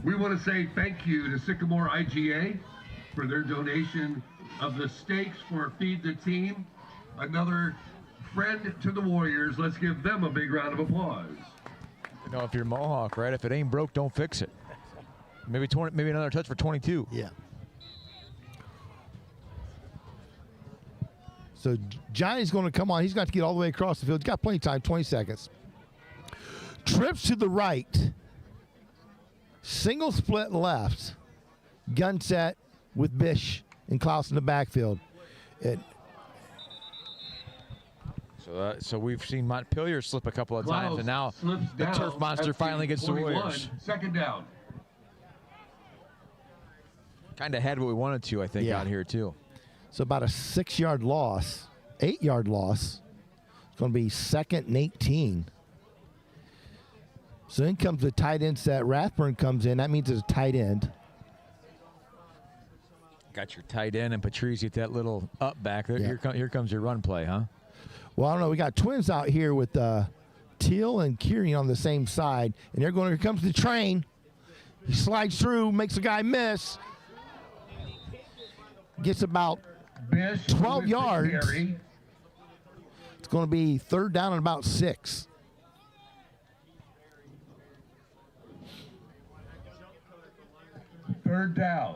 We want to say thank you to Sycamore IGA for their donation of the steaks for Feed the Team. Another friend to the Warriors. Let's give them a big round of applause. You know, if you're Mohawk, right? If it ain't broke, don't fix it. Maybe another touch for 22. Yeah. So Johnny's going to come on. He's got to get all the way across the field. He's got plenty of time, 20 seconds. Trips to the right. Single split left. Gun set with Bish and Klaus in the backfield. So we've seen Montpelier slip a couple of times, and now the turf monster finally gets the Warriors. 2nd down. Kind of had what we wanted to, I think, out here too. So about a 6-yard loss, 8-yard loss. It's going to be 2nd and 18. So then comes the tight end set. Rathburn comes in. That means it's a tight end. Got your tight end and Patrice at that little up back. There, Yeah. Here comes your run play, huh? Well, I don't know. We got twins out here with Teal and Kieran on the same side. And they're going, here comes the train. He slides through, makes a guy miss. Gets about 12 yards. It's going to be 3rd down and about 6. Third down.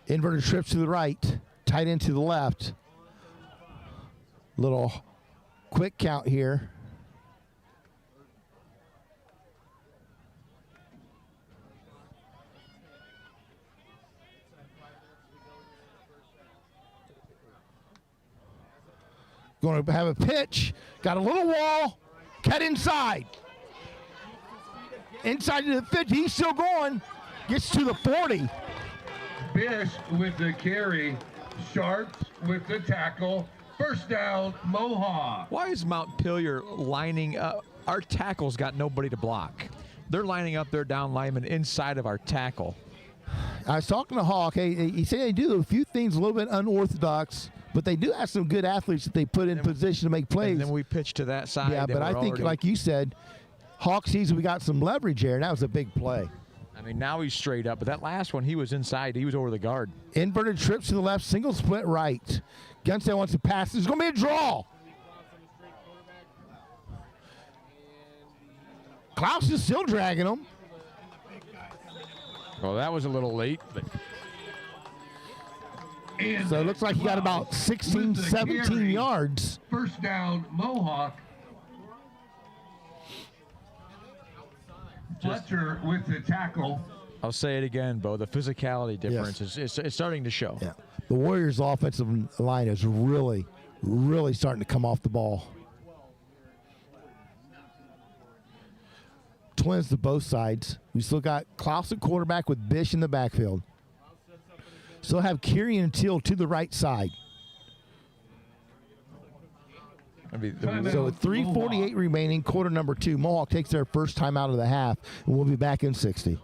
Inverted trips to the right, tight end to the left. Little quick count here. Going to have a pitch. Got a little wall. Cut inside. Inside to the 50. He's still going. Gets to the 40. Bish with the carry. Sharps with the tackle. 1st down, Mohawk. Why is Montpelier lining up? Our tackle's got nobody to block. They're lining up their down linemen inside of our tackle. I was talking to Hawk. Hey, he said they do a few things a little bit unorthodox, but they do have some good athletes that they put in position to make plays. And then we pitch to that side. Yeah, but I think, like you said, Hawk sees we got some leverage here, and that was a big play. I mean, now he's straight up, but that last one, he was inside. He was over the guard. Inverted trips to the left, single split right. Gunstead wants to pass. There's going to be a draw. Klaus is still dragging him. Well, that was a little late. But so it looks like he got about 16, 17 yards. 1st down, Mohawk. Fletcher with the tackle. I'll say it again, Bo. The physicality difference is starting to show. Yeah. The Warriors' offensive line is really, really starting to come off the ball. Twins to both sides. We still got Klaus at quarterback with Bish in the backfield. Still have Kieran and Teal to the right side. So with 3:48 remaining, quarter number 2, Mohawk takes their first time out of the half, and we'll be back in 60.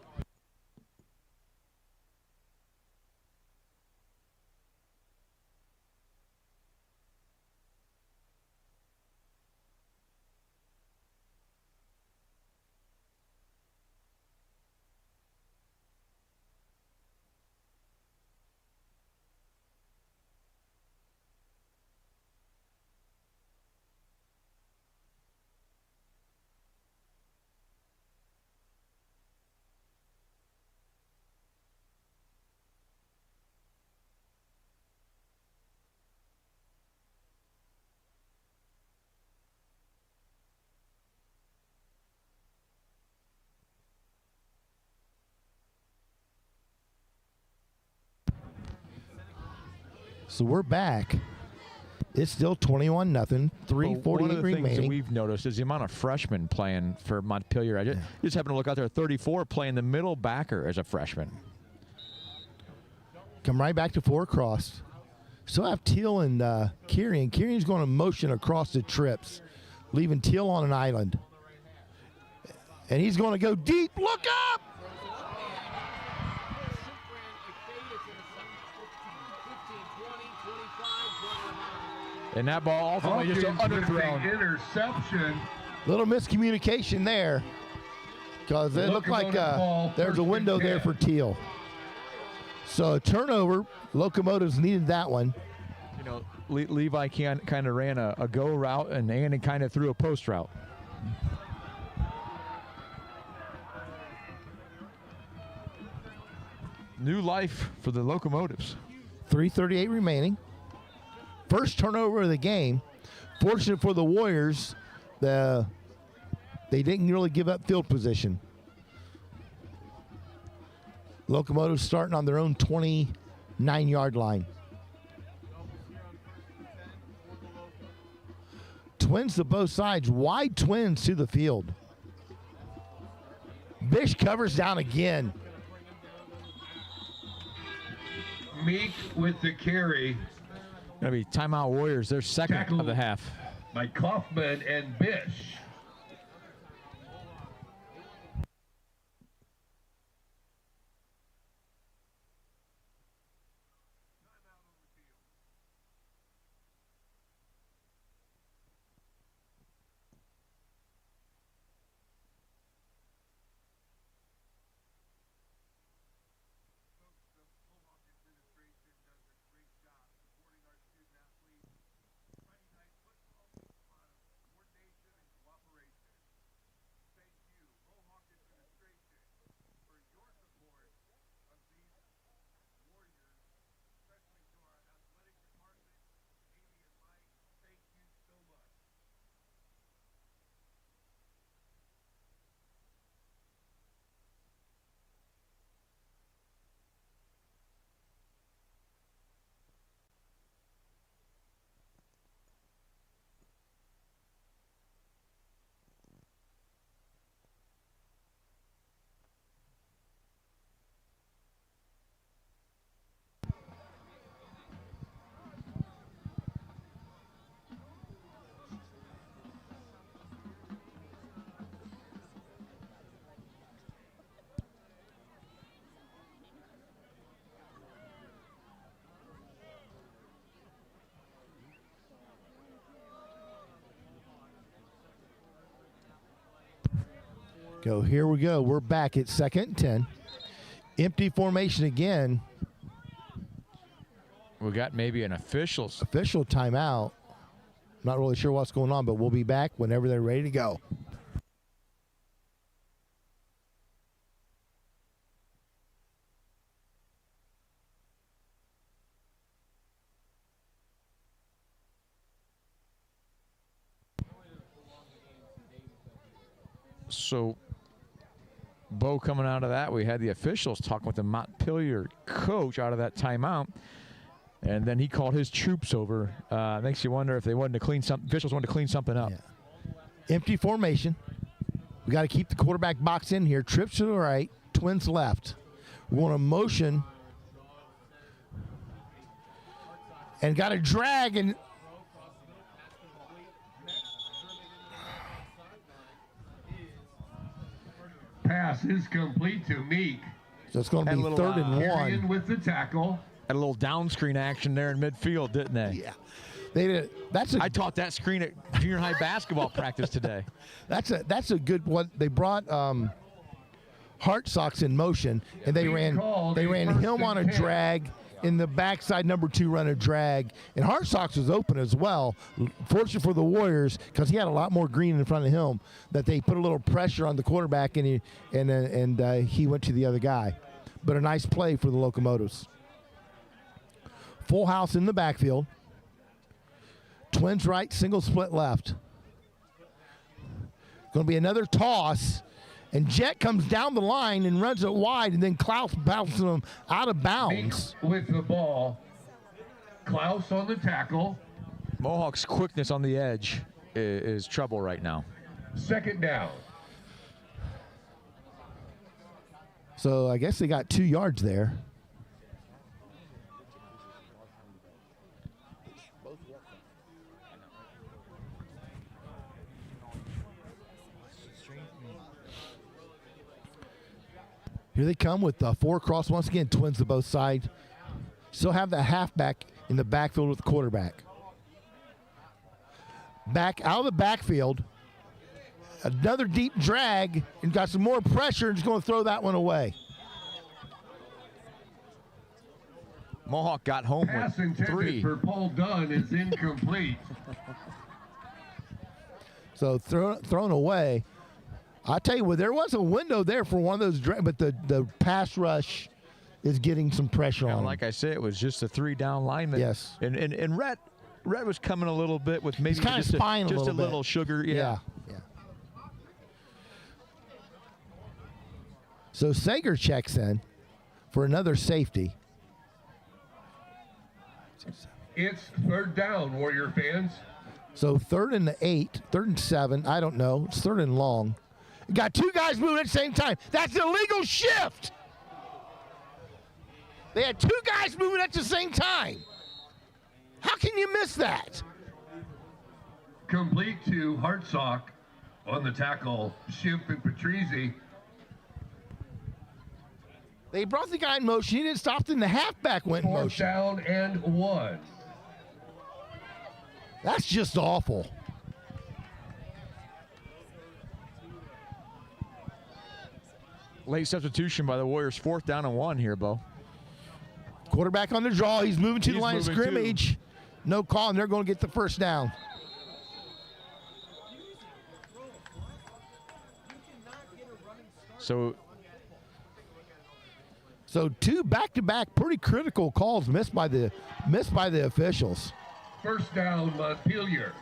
So we're back. It's still 21-0, 3:48 One of the things that remaining. we've noticed is the amount of freshmen playing for Montpelier. I just happened to look out there, 34 playing the middle backer as a freshman. Come right back to 4 across. Still have Teal and Kieran. Kieran's going to motion across the trips, leaving Teal on an island. And he's going to go deep. Look up! And that ball ultimately just underthrown. Interception. Little miscommunication there, because it looked like there's a window there for Teal. So a turnover. Locomotives needed that one. You know, Levi kind of ran a go route, and Andy kind of threw a post route. New life for the Locomotives. 3:38 remaining. First turnover of the game. Fortunate for the Warriors, they didn't really give up field position. Locomotives starting on their own 29-yard line. Twins to both sides, wide twins to the field. Bish covers down again. Meek with the carry Going to be timeout Warriors, their second Tackle of the half. by Kaufman and Bish. Go, here we go. We're back at 2nd and 10. Empty formation again. We got maybe an official Timeout. Not really sure what's going on, but we'll be back whenever they're ready to go. So, Bo, coming out of that, we had the officials talking with the Montpelier coach out of that timeout, and then he called his troops over. Makes you wonder if they wanted to clean something. Officials wanted to clean something up. Yeah. Empty formation. We got to keep the quarterback box in here. Trips to the right, twins left. We want to motion and got a drag and. Pass is complete to Meek. So it's going to be 3rd and 1. With the tackle. Had a little down screen action there in midfield, didn't they? Yeah. They did. I taught that screen at junior high basketball practice today. That's a good one. They brought Hart Sox in motion, and they ran him on a drag. In the backside, number 2 run a drag. And Hart Sox was open as well. Fortunate for the Warriors, because he had a lot more green in front of him, that they put a little pressure on the quarterback, and he went to the other guy. But a nice play for the Locomotives. Full house in the backfield. Twins right, single split left. Going to be another toss. And Jet comes down the line and runs it wide, and then Klaus bounces him out of bounds. With the ball. Klaus on the tackle. Mohawk's quickness on the edge is trouble right now. Second down. So I guess they got 2 yards there. Here they come with 4 cross. Once again, twins to both sides. Still have the halfback in the backfield with the quarterback. Back out of the backfield. Another deep drag and got some more pressure and just going to throw that one away. Mohawk got home Pass with intended 3. for Paul Dunn is incomplete. So thrown away. I tell you what, there was a window there for one of those, but the pass rush is getting some pressure on. Like I said, it was just a 3-down lineman. Yes. And Rhett was coming a little bit with maybe kind of spying just a little bit. sugar. Yeah. So Sager checks in for another safety. It's third down, Warrior fans. So 3rd and 8, 3rd and 7, I don't know. It's 3rd and long. Got 2 guys moving at the same time. That's an illegal shift. They had 2 guys moving at the same time. How can you miss that? Complete to Hartsock on the tackle. Schimpf and Patrizzi. They brought the guy in motion. He didn't stop, then the halfback went in Fourth motion. down and 1. That's just awful. Late substitution by the Warriors. 4th down and 1 here, Bo. Quarterback on the draw. He's moving to the He's line of moving scrimmage. No call, and they're going to get the first down. So 2 back-to-back pretty critical calls missed by the officials. First down, Montpelier.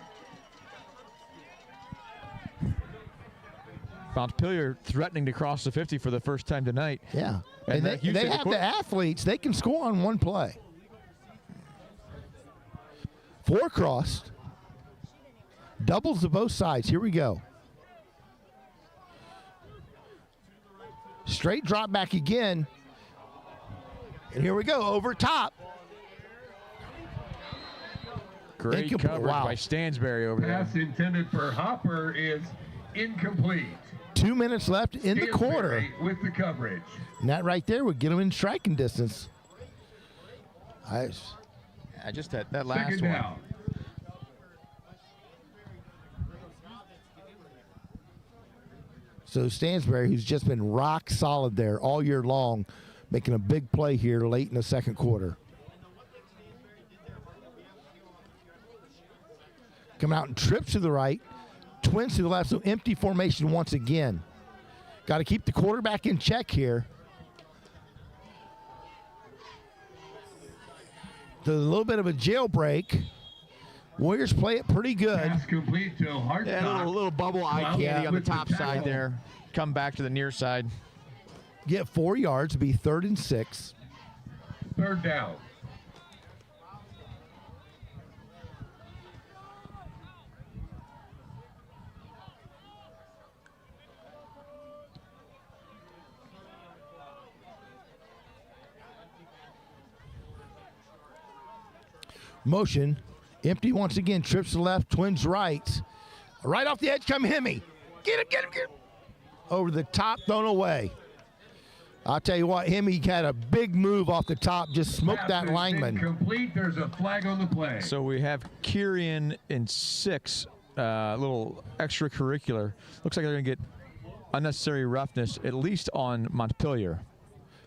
Montpelier threatening to cross the 50 for the first time tonight. Yeah. And And like you they said, have the athletes. They can score on one play. 4 crossed. Doubles to both sides. Here we go. Straight drop back again. And here we go. Over top. Great coverage by Stansberry over there. Pass intended for Hopper is incomplete. 2 minutes left in the quarter. Stansberry with the coverage. And that right there would get them in striking distance. Just that last Second one. down. So Stansberry, who's just been rock solid there all year long, making a big play here late in the second quarter. Coming out and trips to the right, twins to the left, so empty formation once again. Got to keep the quarterback in check here. A little bit of a jailbreak. Warriors play it pretty good. Pass complete to Hartsock. Yeah, a little bubble eye candy on the with the top side tackle. there. Come back to the near side. Get 4 yards, be 3rd and 6. Third down. Motion. Empty once again. Trips to the left. Twins right. Right off the edge come Hemi. Get him, get him, get him. Over the top, thrown away. I'll tell you what, Hemi had a big move off the top. Just smoked Pass that is lineman. incomplete. There's a flag on the play. So we have Kyrian in 6, little extracurricular. Looks like they're going to get unnecessary roughness, at least on Montpelier.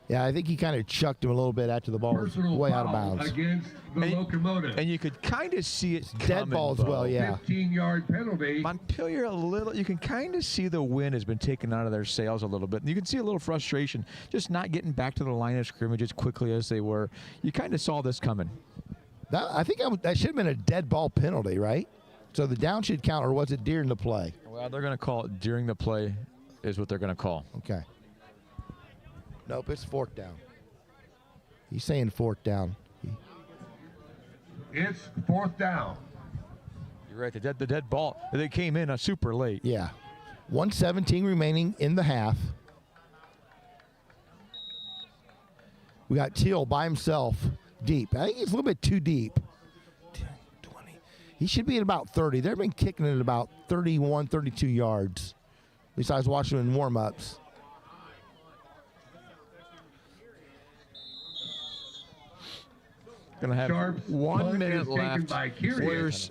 Yeah, I think he kind of chucked him a little bit after the ball was Personal way out of foul bounds. against the Locomotive. And you could kind of see it Dead coming, ball as Bo. well, yeah. 15-yard penalty. Montpelier a little, you can kind of see the wind has been taken out of their sails a little bit. And you can see a little frustration, just not getting back to the line of scrimmage as quickly as they were. You kind of saw this coming. I think that should have been a dead ball penalty, right? So the down should count, or was it during the play? Well, they're going to call it during the play is what they're going to call. Okay. Nope, it's 4th down. He's saying 4th down. It's 4th down. You're right. The dead ball. They came in super late. Yeah. 1:17 remaining in the half. We got Teal by himself deep. I think he's a little bit too deep. 10, 20. He should be at about 30. They've been kicking it at about 31, 32 yards. At least I was watching them in warm-ups. Going to have Sharps 1 minute is taken left. by Kirian. Warriors,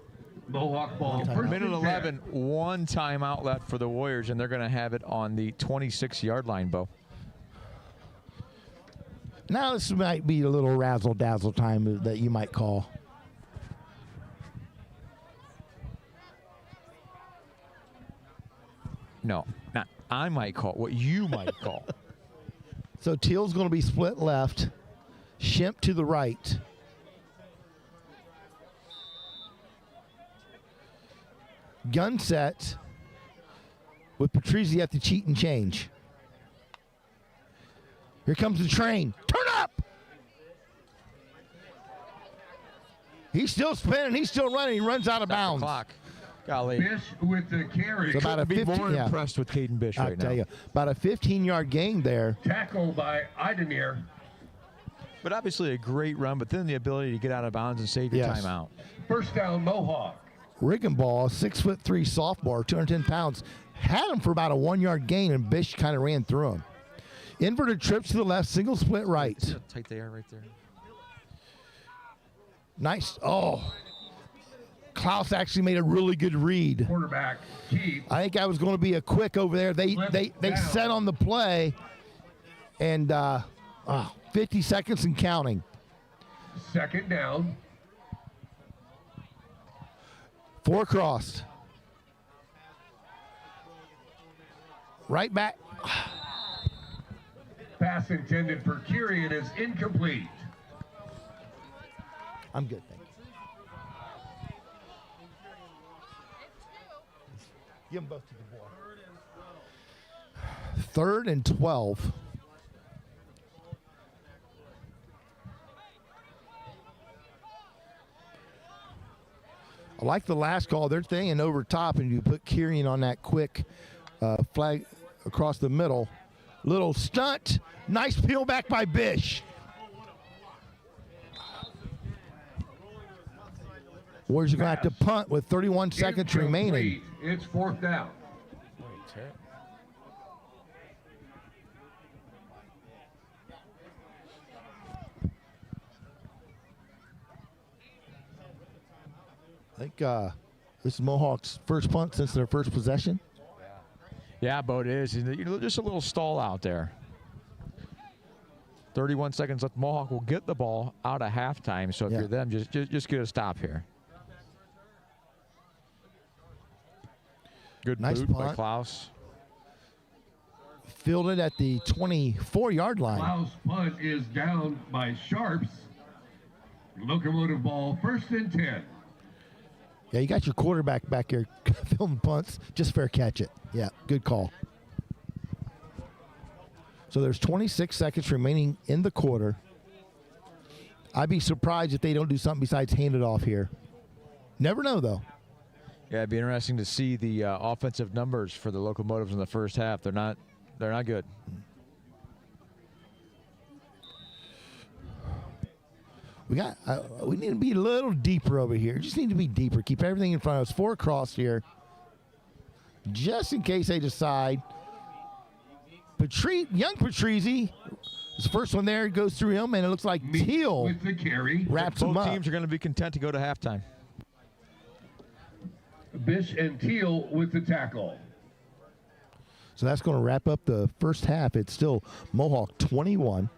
Mohawk ball. First minute and 11, 1 timeout left for the Warriors, and they're going to have it on the 26-yard line, Bo. Now this might be a little razzle-dazzle time that you might call. No, not I might call. What you might call. So Teal's going to be split left. Shemp to the right. Gun set with Patrizzi at the cheat and change. Here comes the train. Turn up! He's still spinning. He's still running. He runs out of bounds. Clock. Golly. Bish with the carry. So about a Couldn't be 15, more yeah. impressed with Caden Bish I'll right tell now. you, about a 15-yard gain there. Tackle by Idemir. But obviously a great run, but then the ability to get out of bounds and save your Yes. timeout. First down, Mohawk. Riggenball, 6'3" sophomore, 210 pounds, had him for about a 1-yard gain, and Bish kind of ran through him. Inverted trips to the left, single split right. See how tight they are right there. Nice. Oh, Klaus actually made a really good read. Quarterback, Keith. I think I was going to be a quick over there. They Down. set on the play, and 50 seconds and counting. Second down. 4 crossed. Right back. Pass intended for Kirian is incomplete. I'm good, thank you. Give them both to the boy. 3rd and 12. I like the last call. They're thinking over top, and you put Kirian on that quick flag across the middle. Little stunt. Nice peel back by Bish. Warriors are going to have to punt with 31 seconds remaining. It's 4th down. I think this is Mohawk's first punt since their first possession. Yeah, Bo, it is. Just a little stall out there. 31 seconds left. Mohawk will get the ball out of halftime. So if Yeah. you're them, just get a stop here. Good Nice boot by punt. Klaus. Fielded at the 24-yard line. Klaus' punt is down by Sharps. Locomotive ball, 1st and 10. Yeah, you got your quarterback back here filming punts. Just fair catch it. Yeah, good call. So there's 26 seconds remaining in the quarter. I'd be surprised if they don't do something besides hand it off here. Never know, though. Yeah, it'd be interesting to see the offensive numbers for the Locomotives in the first half. They're not good. We need to be a little deeper over here. Just need to be deeper. Keep everything in front of us. 4 across here. Just in case they decide. Young Patrizzi is the first one there. It goes through him, and it looks like Teal With the carry. wraps him Both up. teams are going to be content to go to halftime. Bish and Teal with the tackle. So that's going to wrap up the first half. It's still Mohawk 21,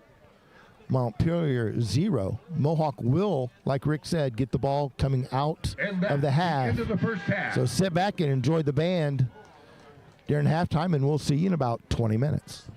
Montpelier 0. Mohawk will, like Rick said, get the ball coming out And that's of the half. end of the first half. So sit back and enjoy the band during halftime, and we'll see you in about 20 minutes.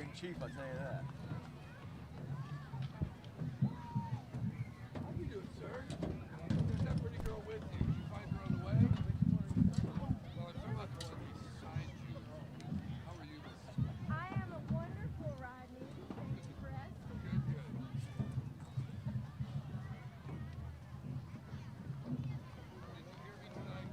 commander-in-chief, I'll tell you that. How you doing, sir? There's that pretty girl with you. Did you find her on the way? Well, I'm talking about the one who signed you. How are you? I am a wonderful, Rodney. Thank you for asking. Good, good. Did you hear me tonight?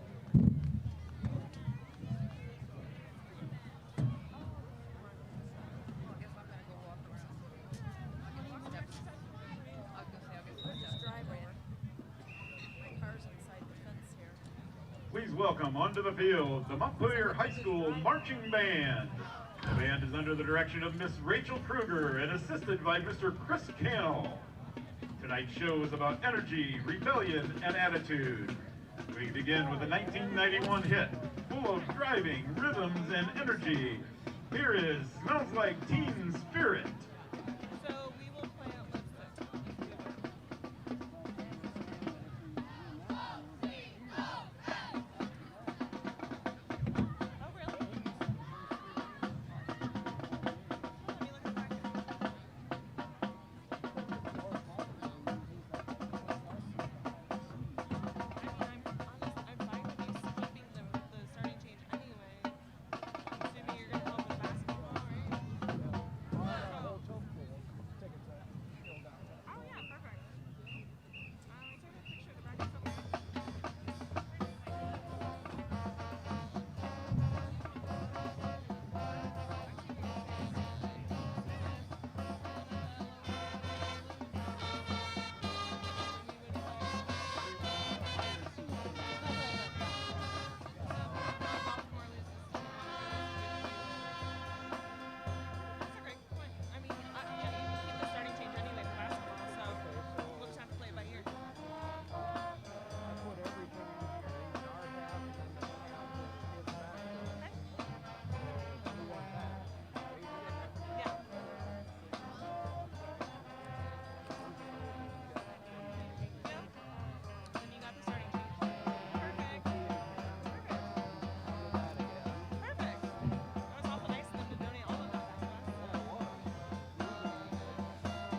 Just driveway. My car's inside the fence here. Please welcome onto the field the Montpelier High School Marching Band. The band is under the direction of Miss Rachel Kruger and assisted by Mr. Chris Cannell. Tonight's show is about energy, rebellion, and attitude. We begin with a 1991 hit full of driving, rhythms, and energy. Here is Smells Like Teen Spirit. So we will play out lipstick. Oh, really? Let me look at back. I'm fine with you keeping the starting change anyway. Assuming you're going to help with basketball, right? Oh, yeah, perfect. I took a picture of the back of somewhere. That's okay. Fine. I mean, yeah, you can keep the starting change anyway for basketball, so we'll just have to play it by ear. Yeah. Yeah. Then you got the starting change. Perfect. Perfect. That was awful nice of them to donate all of that back to us.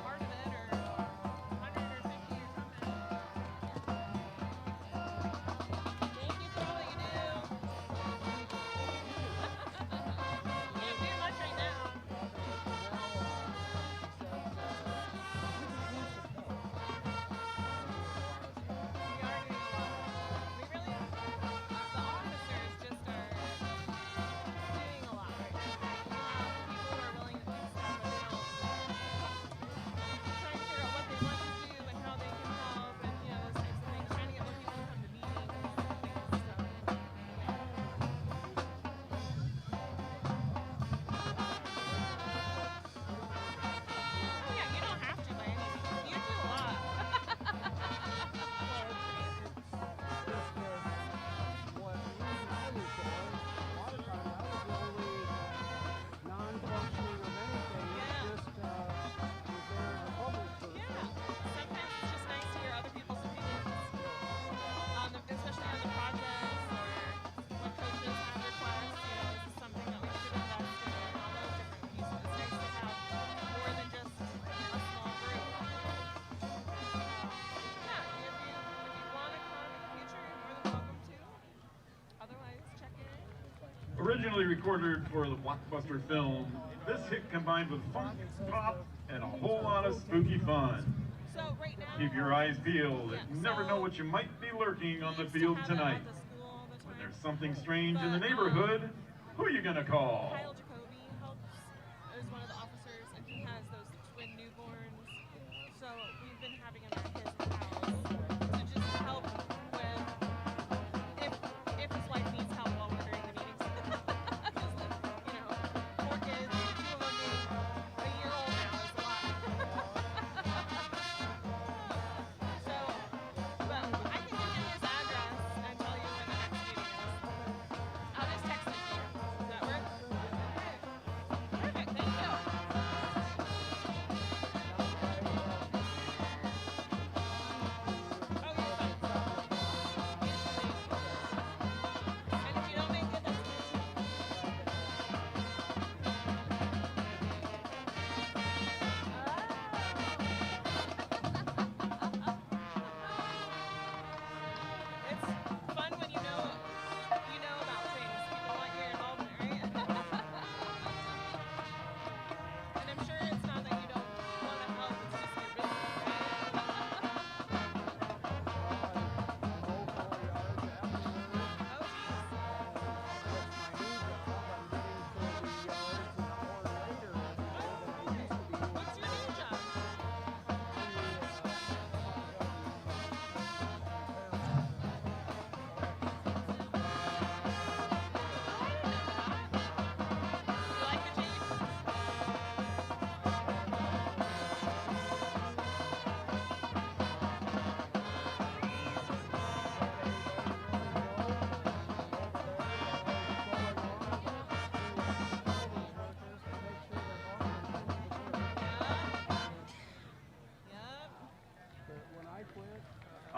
Part of it, or 100 or 50 or something. Thank you for all that you do. Can't do much right now. We are doing a lot. We really, the officers just are doing a lot right now. You have people who are willing to do stuff, but they don't, trying to figure out what they want to do and how they can help and, you know, those types of things. Trying to get more people to come to meetings and things, so. Oh yeah, you don't have to by any means. You do a lot. Yeah. Sometimes it's just nice to hear other people's opinions especially on the projects or when coaches have requests, you know, this is something that we should invest in and all those different pieces. It's nice to have more than just a small group. Yeah, if you want to come in the future, you're more than welcome to. Otherwise, check in. Originally recorded for the blockbuster film, this hit combined with funk, pop, and a whole lot of spooky fun. So right now, Keep your eyes peeled Yeah, and you never know so what you might be lurking on we the used to field have it tonight. at the school all the When time. there's something strange in the But, neighborhood, who are you gonna call? Kyle Jacoby helps, is one of the officers, and he has those twin newborns. So we've been having him at his house to just help with if his wife needs help while we're during the meetings. Because, you know, 4 kids, 2 of them being a year old now is a lot. So, but I can give you his address and tell you when the next meeting is. I'll just text it to you. Does that work?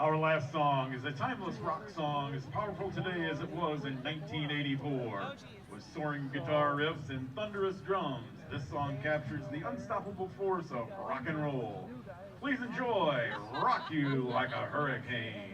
Our last song is a timeless rock song as powerful today as it was in 1984. With soaring guitar riffs and thunderous drums, this song captures the unstoppable force of rock and roll. Please enjoy Rock You Like a Hurricane.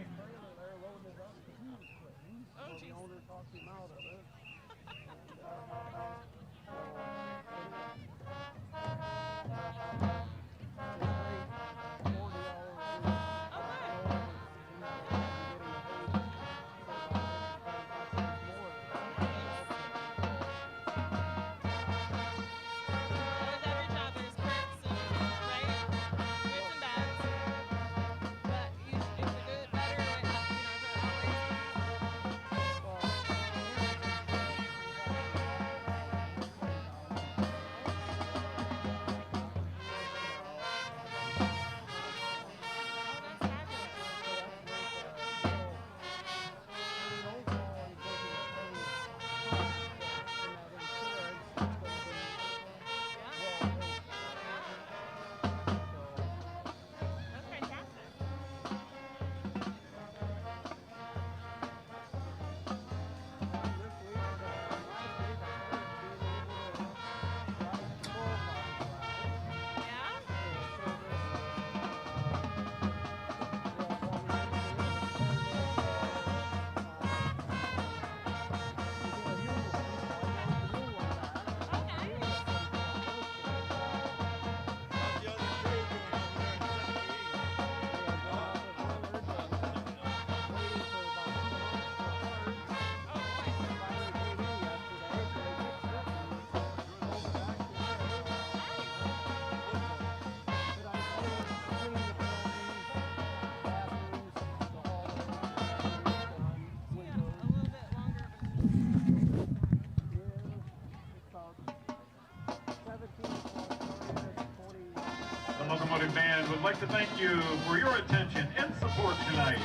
The Locomotive Band would like to thank you for your attention and support tonight.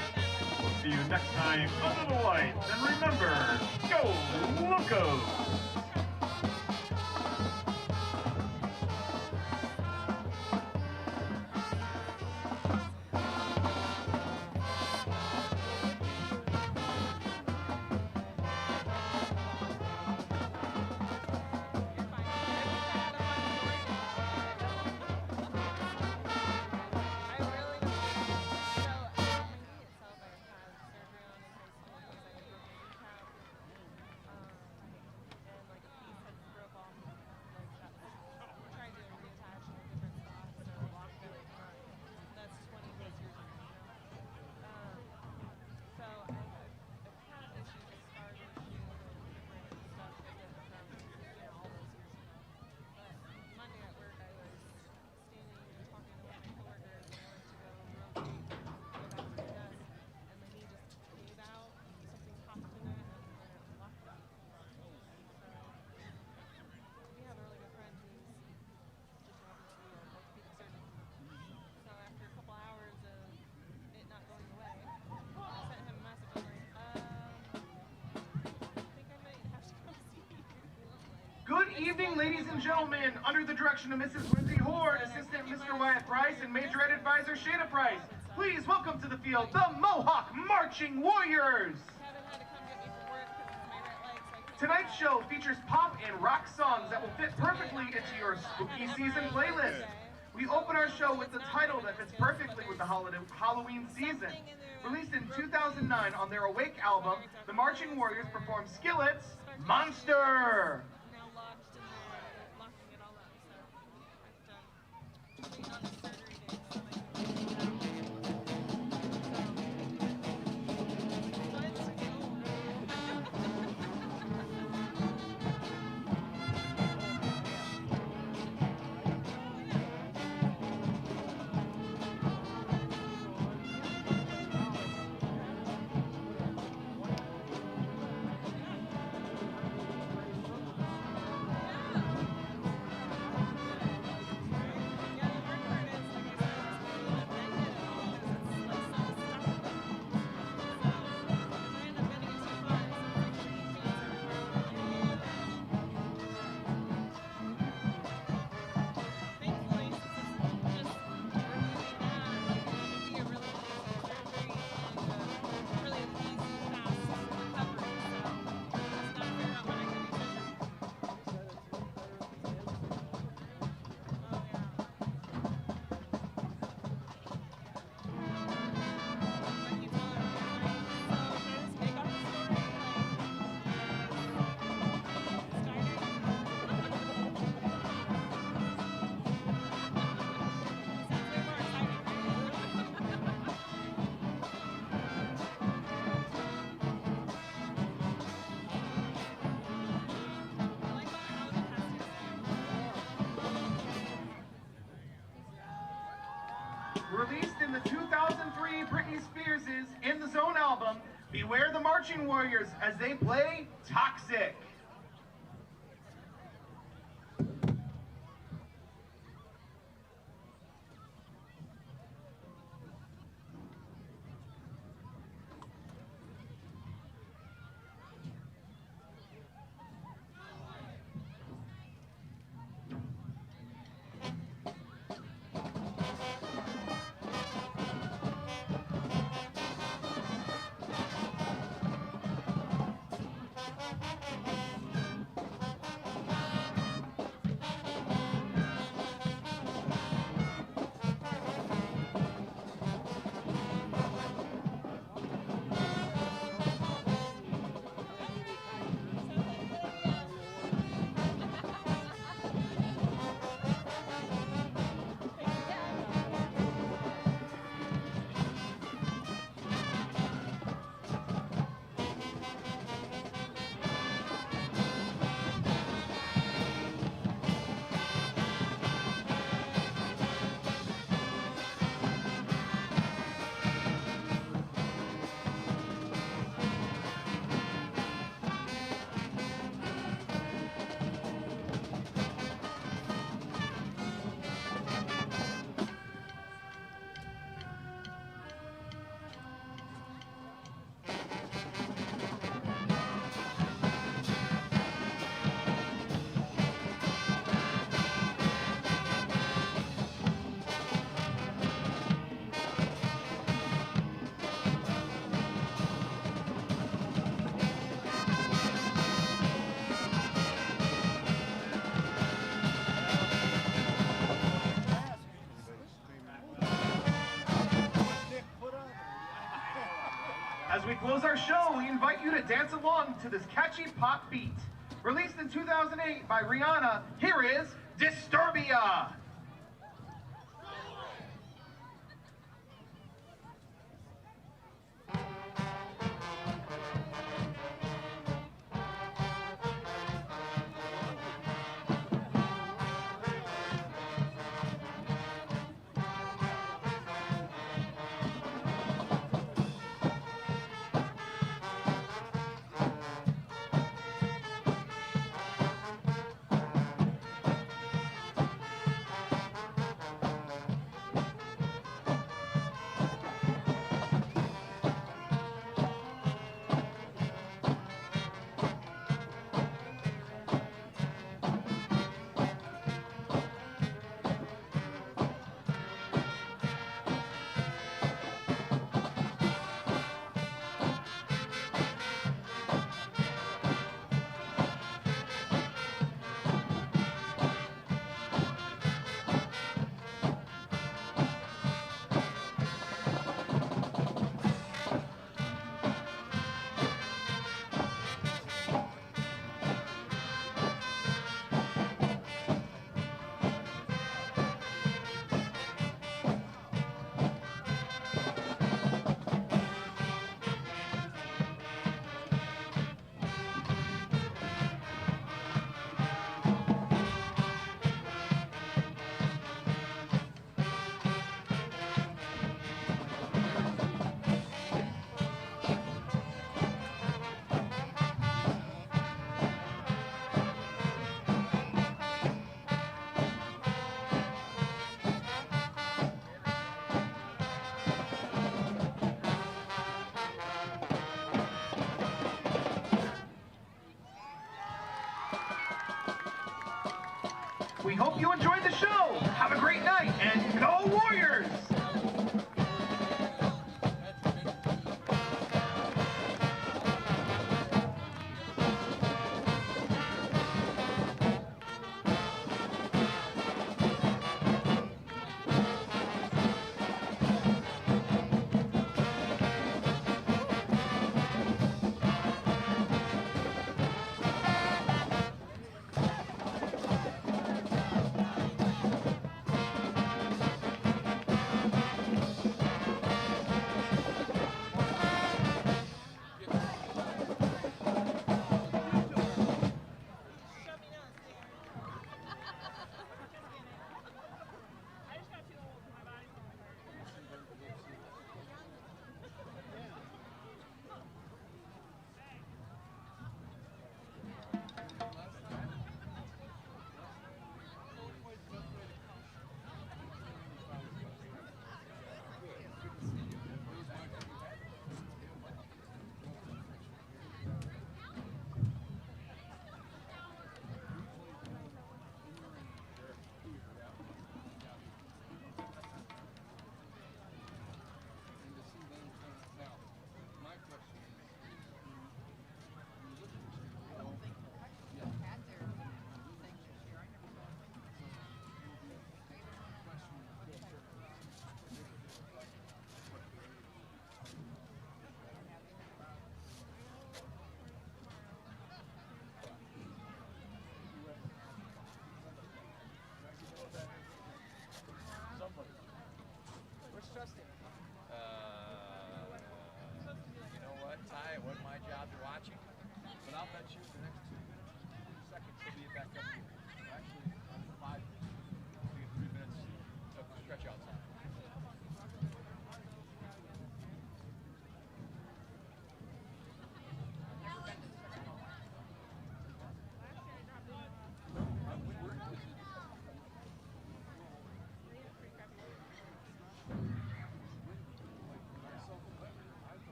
We'll see you next time under the lights. And remember, go Locos! Good evening, ladies and gentlemen. Under the direction of Mrs. Lindsay Horde, Assistant Mr. Wyatt Price, and Major Ed Advisor Shayna Price, please welcome to the field the Mohawk Marching Warriors. Tonight's show features pop and rock songs that will fit perfectly into your spooky season playlist. We open our show with the title that fits perfectly with the Halloween season. Released in 2009 on their Awake album, the Marching Warriors perform Skillet's Monster. Released in the 2003 Britney Spears' In the Zone album, beware the marching warriors as they play Toxic. As we close our show, we invite you to dance along to this catchy pop beat. Released in 2008 by Rihanna, here is Disturbia. We hope you enjoyed the show. Have a great night and go Warriors!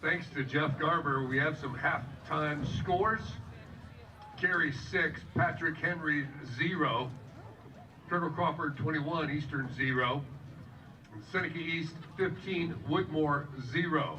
thanks to Jeff Garber, we have some halftime scores. Carey 6, Patrick Henry 0, Trevor Crawford 21, Eastern 0, Seneca East 15, Woodmore 0.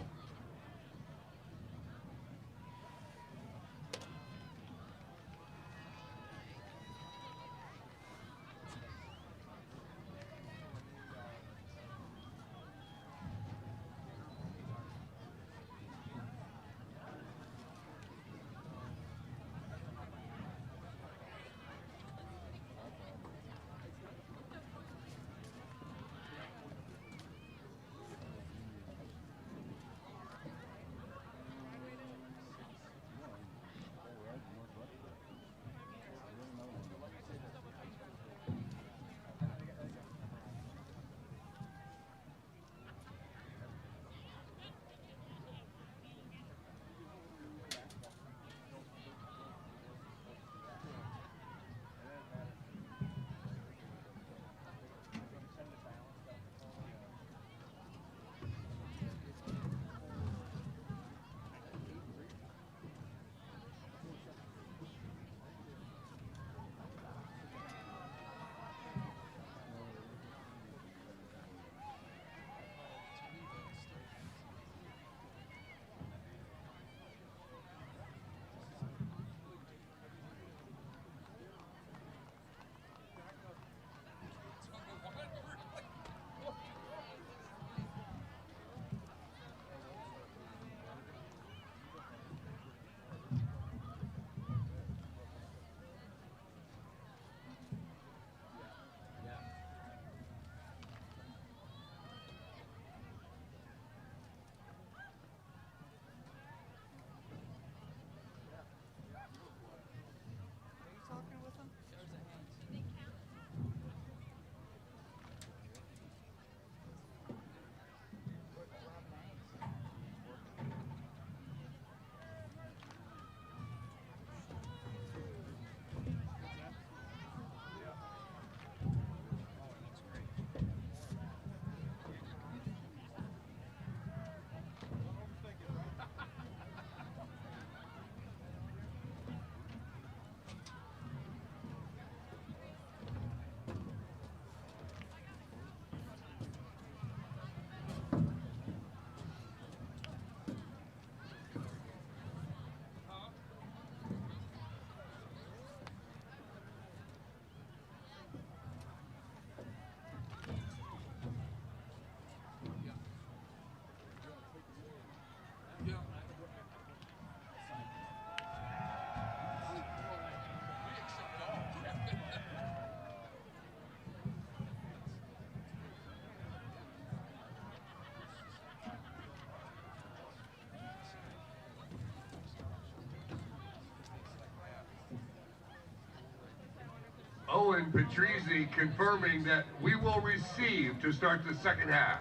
Owen Patrizzi confirming that we will receive to start the second half.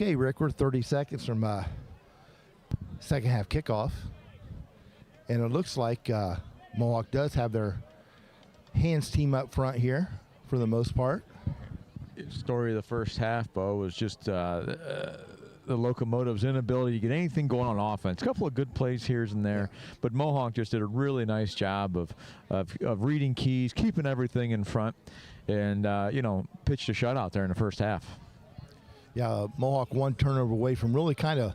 Okay, Rick, we're 30 seconds from second half kickoff. And it looks like Mohawk does have their hands team up front here for the most part. story of the first half, Bo, was just the Locomotives' inability to get anything going on offense. A couple of good plays here and there, but Mohawk just did a really nice job of reading keys, keeping everything in front, and pitched a shutout there in the first half. Yeah, Mohawk one turnover away from really kind of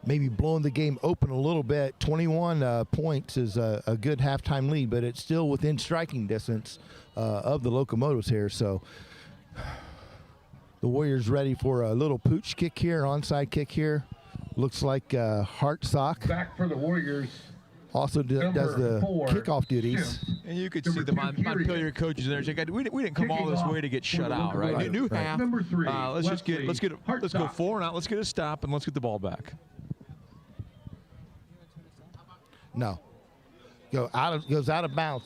maybe blowing the game open a little bit. 21 points is a good halftime lead, but it's still within striking distance of the Locomotives here. So the Warriors ready for a little pooch kick here, onside kick here. Looks like Hartsock Back for the Warriors. also does the 4, kickoff duties. And you could Number see the 2 Montpelier period. coaches there. We didn't come all Kicking this off way to get for shut the out, right? Locomotives. New Right. half. Number 3, let's go Hartsock. 4 and out. Let's get a stop and let's get the ball back. No, goes out of bounds.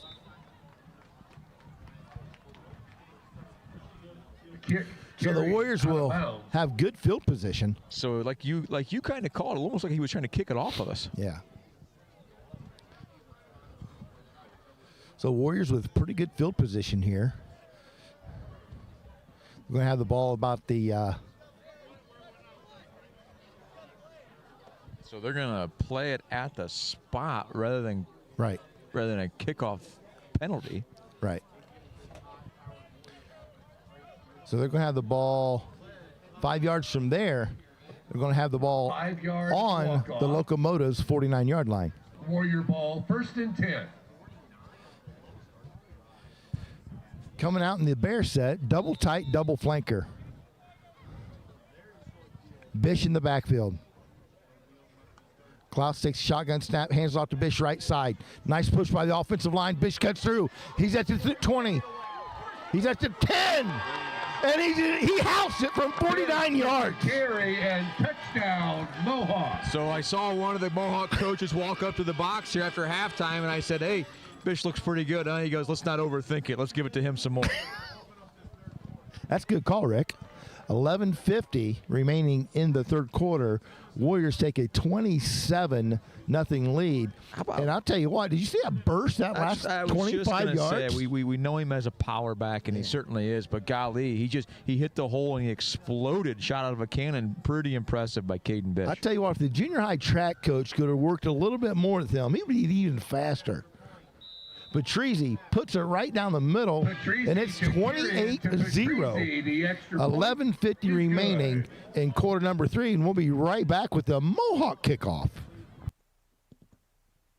Kick, So the carry, Warriors out of will bounds. have good field position. So like you kind of called it, almost like he was trying to kick it off of us. Yeah. So Warriors with pretty good field position here. We're going to have the ball about the So they're gonna play it at the spot rather than right. a kickoff penalty. Right. So they're going to have the ball 5 yards from there. They're going to have the ball 5 yards on walk-off. the Locomotives' 49-yard line. Warrior ball, 1st and 10. Coming out in the Bear set, double tight, double flanker. Bish in the backfield. Klaus takes shotgun snap, hands off to Bish right side. Nice push by the offensive line. Bish cuts through. He's at the 20. He's at the 10. And he housed it from 49 yards. Carry and touchdown, Mohawk. So I saw one of the Mohawk coaches walk up to the box here after halftime, and I said, "Hey, Bish looks pretty good, huh?" He goes, "Let's not overthink it. Let's give it to him some more." That's a good call, Rick. 11:50 remaining in the third quarter. Warriors take a 27-0 lead. And I'll tell you what, did you see that burst that last I was 25 just gonna yards? say, we know him as a power back, and he certainly is. But golly, he hit the hole and he exploded, shot out of a cannon. Pretty impressive by Caden Bish. I'll tell you what, if the junior high track coach could have worked a little bit more with him, he would be even faster. Patrizi puts it right down the middle, and it's 28-0. 11:50 remaining in quarter number 3, and we'll be right back with the Mohawk kickoff.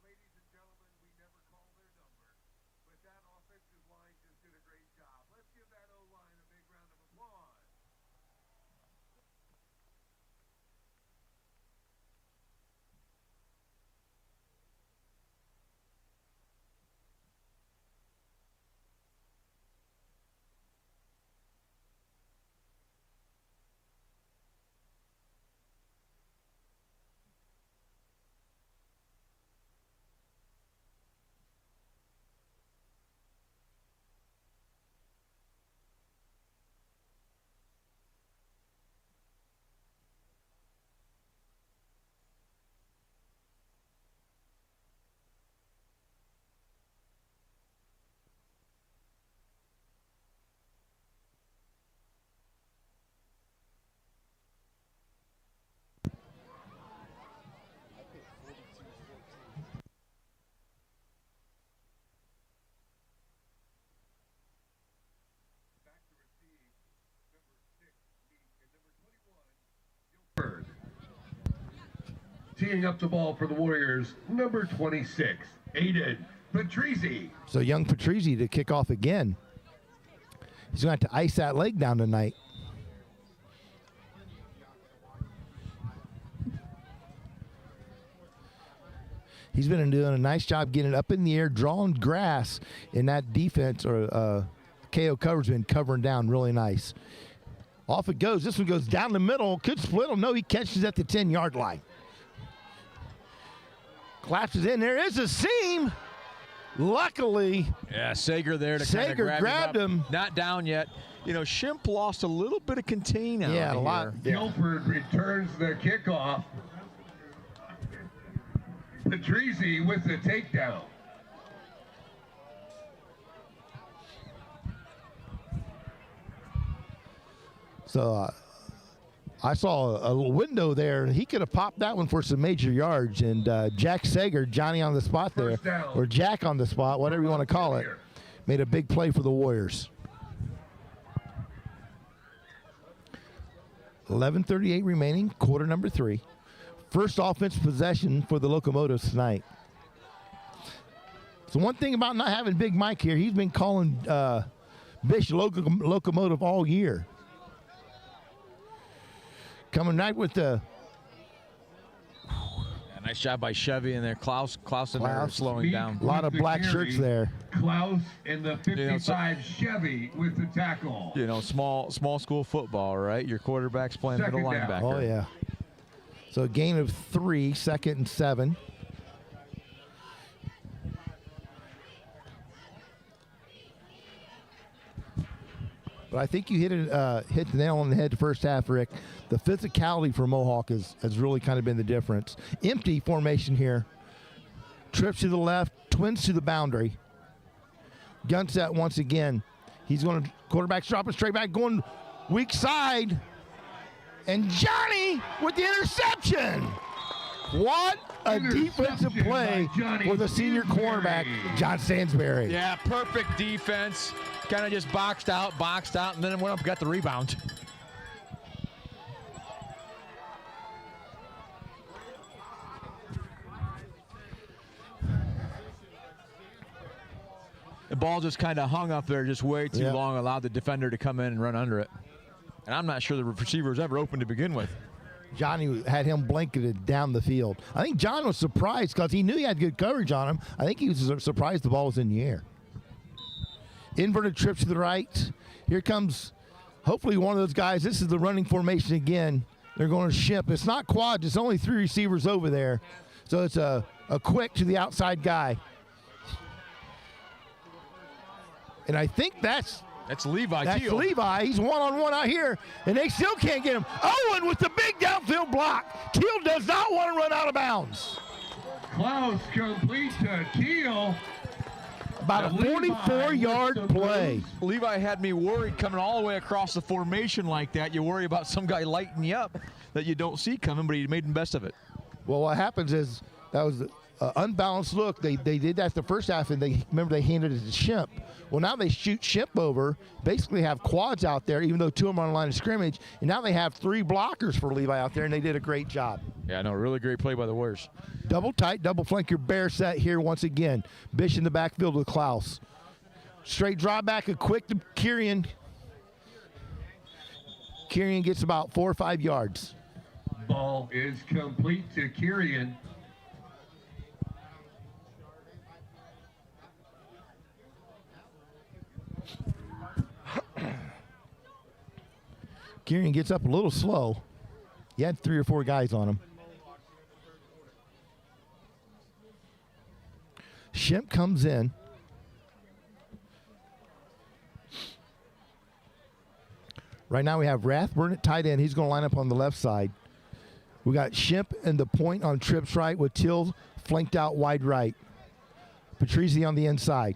Ladies and gentlemen, we never call their number, but that offensive line just did a great job. Let's give that O-line a big round of applause. Teeing up the ball for the Warriors, number 26, Aiden Patrizi. So young Patrizi to kick off again. He's going to have to ice that leg down tonight. He's been doing a nice job getting it up in the air, drawing grass in that defense, or KO cover's been covering down really nice. Off it goes. This one goes down the middle. Could split him. No, he catches at the 10-yard line. Collapses in. There is a seam. Luckily, yeah, Sager there to kind of Sager grabbed him. Not down yet. You know, Shimp lost a little bit of contain out Yeah, a here. lot. Yeah. Guilford returns the kickoff. Patrizi with the takedown. So I saw a little window there. He could have popped that one for some major yards. And Jack Sager, Johnny on the spot there, or Jack on the spot, whatever you want to call it, made a big play for the Warriors. 11:38 remaining, quarter number 3. First offensive possession for the Locomotives tonight. So one thing about not having Big Mike here, he's been calling Bish Locomotive all year. Coming right with the... Nice job by Chevy in there. Klaus in there slowing down. A lot of black shirts there. Klaus and the 55 Chevy with the tackle. You know, small school football, right? Your quarterback's playing middle linebacker. Oh, yeah. So a gain of 3, 2nd and 7. But I think you hit the nail on the head the first half, Rick. The physicality for Mohawk has really kind of been the difference. Empty formation here. Trips to the left, twins to the boundary. Gun set once again. He's going to, quarterback's dropping straight back, going weak side. And Johnny with the interception. What a defensive play for the senior cornerback, John Stansberry. Yeah, perfect defense. Kind of just boxed out, and then went up and got the rebound. The ball just kind of hung up there just way too long, allowed the defender to come in and run under it. And I'm not sure the receiver was ever open to begin with. Johnny had him blanketed down the field. I think John was surprised because he knew he had good coverage on him. I think he was surprised the ball was in the air. Inverted trips to the right. Here comes hopefully one of those guys. This is the running formation again. They're going to ship. It's not quad. It's only 3 receivers over there. So it's a quick to the outside guy. And I think that's Levi. That's Teal. Levi. He's one-on-one out here, and they still can't get him. Owen with the big downfield block. Teal does not want to run out of bounds. Klaus complete to Teal. About a 44-yard play. Levi had me worried coming all the way across the formation like that. You worry about some guy lighting you up that you don't see coming, but he made the best of it. Well, what happens is that was an unbalanced look. They did that the first half, and they handed it to Shemp. Well, now they shoot Shemp over, basically have quads out there, even though 2 of them are on the line of scrimmage, and now they have 3 blockers for Levi out there, and they did a great job. Yeah, no, really great play by the Warriors. Double tight, double flank your bear set here once again. Bish in the backfield with Klaus. Straight draw back, a quick to Kirian. Kirian gets about 4 or 5 yards. Ball is complete to Kirian. Kirian gets up a little slow. He had 3 or 4 guys on him. Shemp comes in. Right now we have Rathburn at tight end. He's going to line up on the left side. We got Shemp and the point on trips right with Till flanked out wide right. Patrizzi on the inside.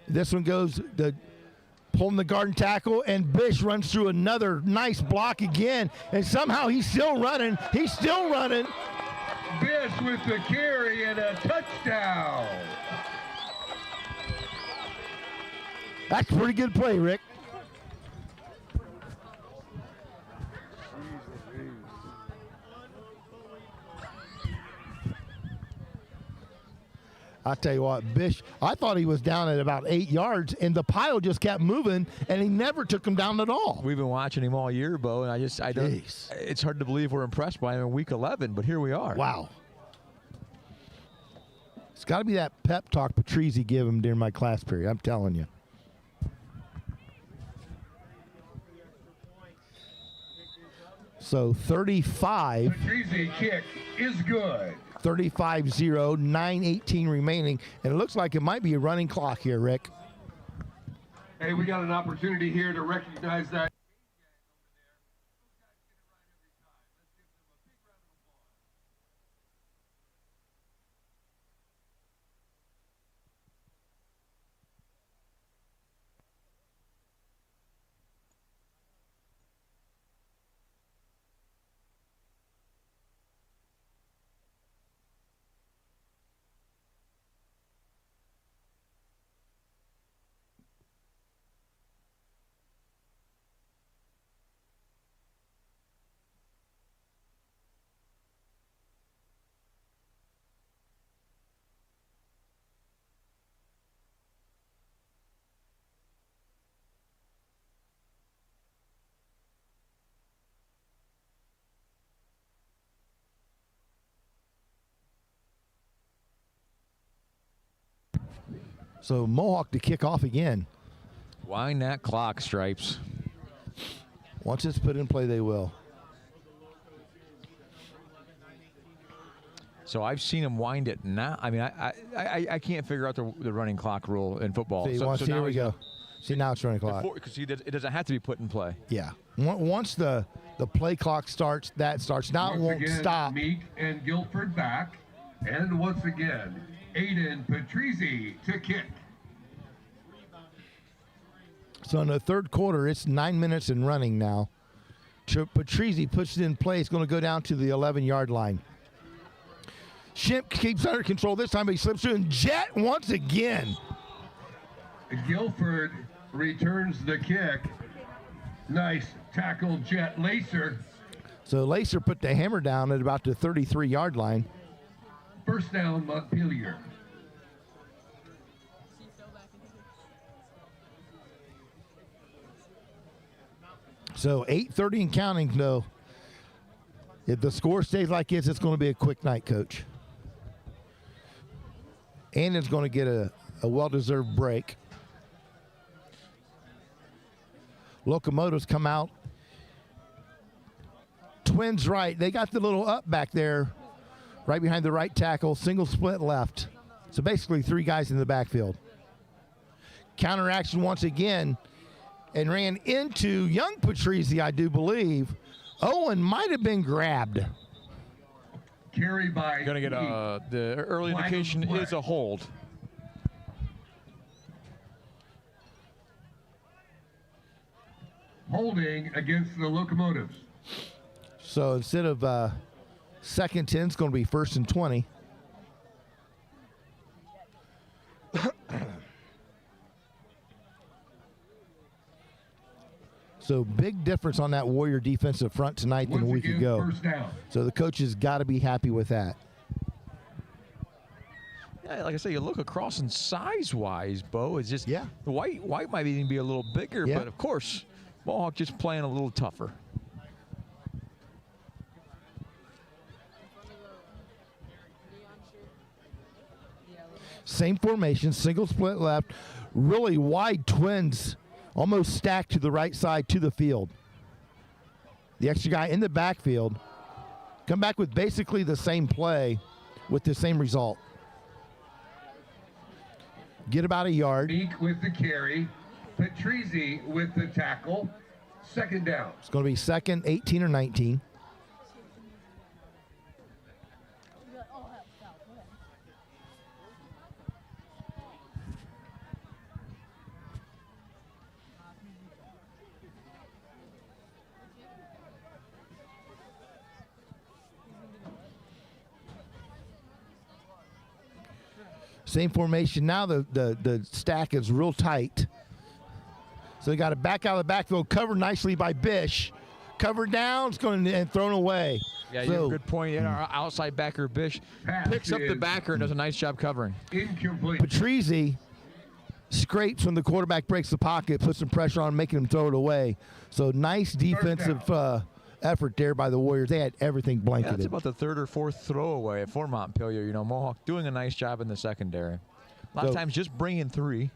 This one goes pulling the guard and tackle, and Bish runs through another nice block again, and somehow he's still running. He's still running. Bish with the carry and a touchdown. That's a pretty good play, Rick. I'll tell you what, Bish, I thought he was down at about 8 yards, and the pile just kept moving, and he never took him down at all. We've been watching him all year, Bo, and I don't. It's hard to believe we're impressed by him in week 11, but here we are. Wow. It's got to be that pep talk Patrizzi gave him during my class period, I'm telling you. So 35. Patrizzi kick is good. 35-0, 9:18 remaining, and it looks like it might be a running clock here, Rick. Hey, we got an opportunity here to recognize that. So Mohawk to kick off again. Wind that clock, Stripes. Once it's put in play, they will. So I've seen him wind it now. I mean, I can't figure out the running clock rule in football. See, So here now we he's go. See, now it's running clock. Because it doesn't have to be put in play. Yeah. Once the play clock starts, that starts. Now it Once won't again, stop. Meek and Guilford back. And once again, Aiden Patrizzi to kick. So in the third quarter, it's 9 minutes and running now. Patrizzi puts it in play. It's going to go down to the 11-yard line. Shimp keeps under control this time, but he slips through, and Jet once again. Guilford returns the kick. Nice tackle, Jet Lacer. So Lacer put the hammer down at about the 33-yard line. First down, Montpelier. So 8:30 and counting, though. If the score stays like this, it's going to be a quick night, Coach. And it's going to get a well-deserved break. Locomotives come out. Twins right. They got the little up back there, right behind the right tackle. Single split left. So basically 3 guys in the backfield. Counteraction once again, and ran into young Patrizzi, I do believe. Owen might have been grabbed. Carry by. Going to get the early Flag indication of play. is a hold. Holding against the Locomotives. So instead of second 10, it's going to be 1st and 20. So big difference on that Warrior defensive front tonight than a Once week again, ago. first down. So the coaches got to be happy with that. Yeah, like I say, you look across and size-wise, Bo, it's just Yeah. the white might even be a little bigger, Yeah. but of course, Mohawk just playing a little tougher. Same formation, single split left, really wide twins, almost stacked to the right side to the field. The extra guy in the backfield, come back with basically the same play with the same result. Get about a yard. Meek with the carry. Patrizzi with the tackle. Second down. It's going to be second, 18 or 19. Same formation. Now the stack is real tight. So they got to back out of the backfield, covered nicely by Bish. Covered down, it's going and thrown away. Yeah, you have a good point. And our outside backer, Bish, Pass picks up the is backer and does a nice job covering. Incomplete. Patrizzi scrapes when the quarterback breaks the pocket, puts some pressure on, making him throw it away. So nice defensive effort there by the Warriors. They had everything Yeah, blanketed. that's about the third or fourth throwaway for Montpelier. You know, Mohawk doing a nice job in the secondary. A lot of So- times just bringing 3.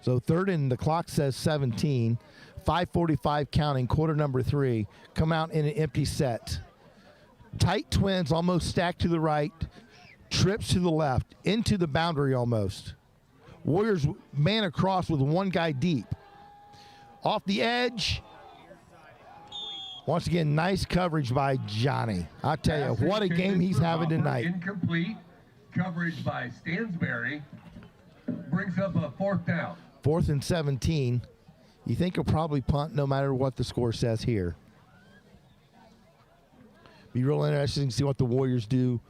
So third and the clock says 17. 5:45 counting, quarter number 3. Come out in an empty set. Tight twins almost stacked to the right. Trips to the left. Into the boundary almost. Warriors man across with one guy deep. Off the edge. Once again, nice coverage by Johnny. I tell you, Pass what a game intended he's for having Hopper, tonight. Incomplete. Coverage by Stansberry. Brings up a fourth down. 4th and 17. You think he'll probably punt no matter what the score says here. Be real interesting to see what the Warriors do.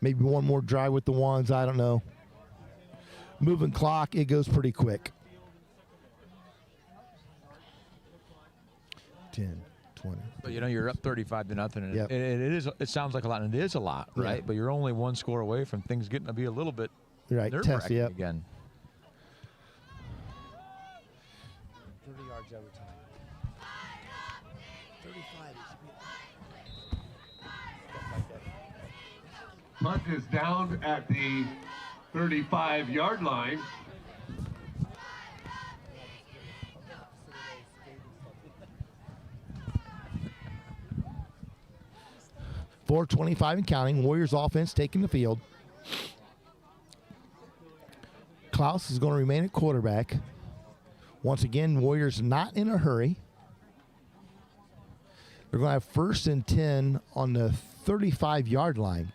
Maybe one more drive with the ones. I don't know. Moving clock, it goes pretty quick. 10, 20. But you know, you're up 35-0. And Yep. it sounds like a lot, and it is a lot, Yeah. right? But you're only one score away from things getting to be a little bit Right, test, nerve-wracking yep. again. 30 yards overtime. 35. Punt is down at the 35-yard line. 4:25 and counting. Warriors offense taking the field. Klaus is going to remain at quarterback. Once again, Warriors not in a hurry. They're going to have 1st and 10 on the 35-yard line.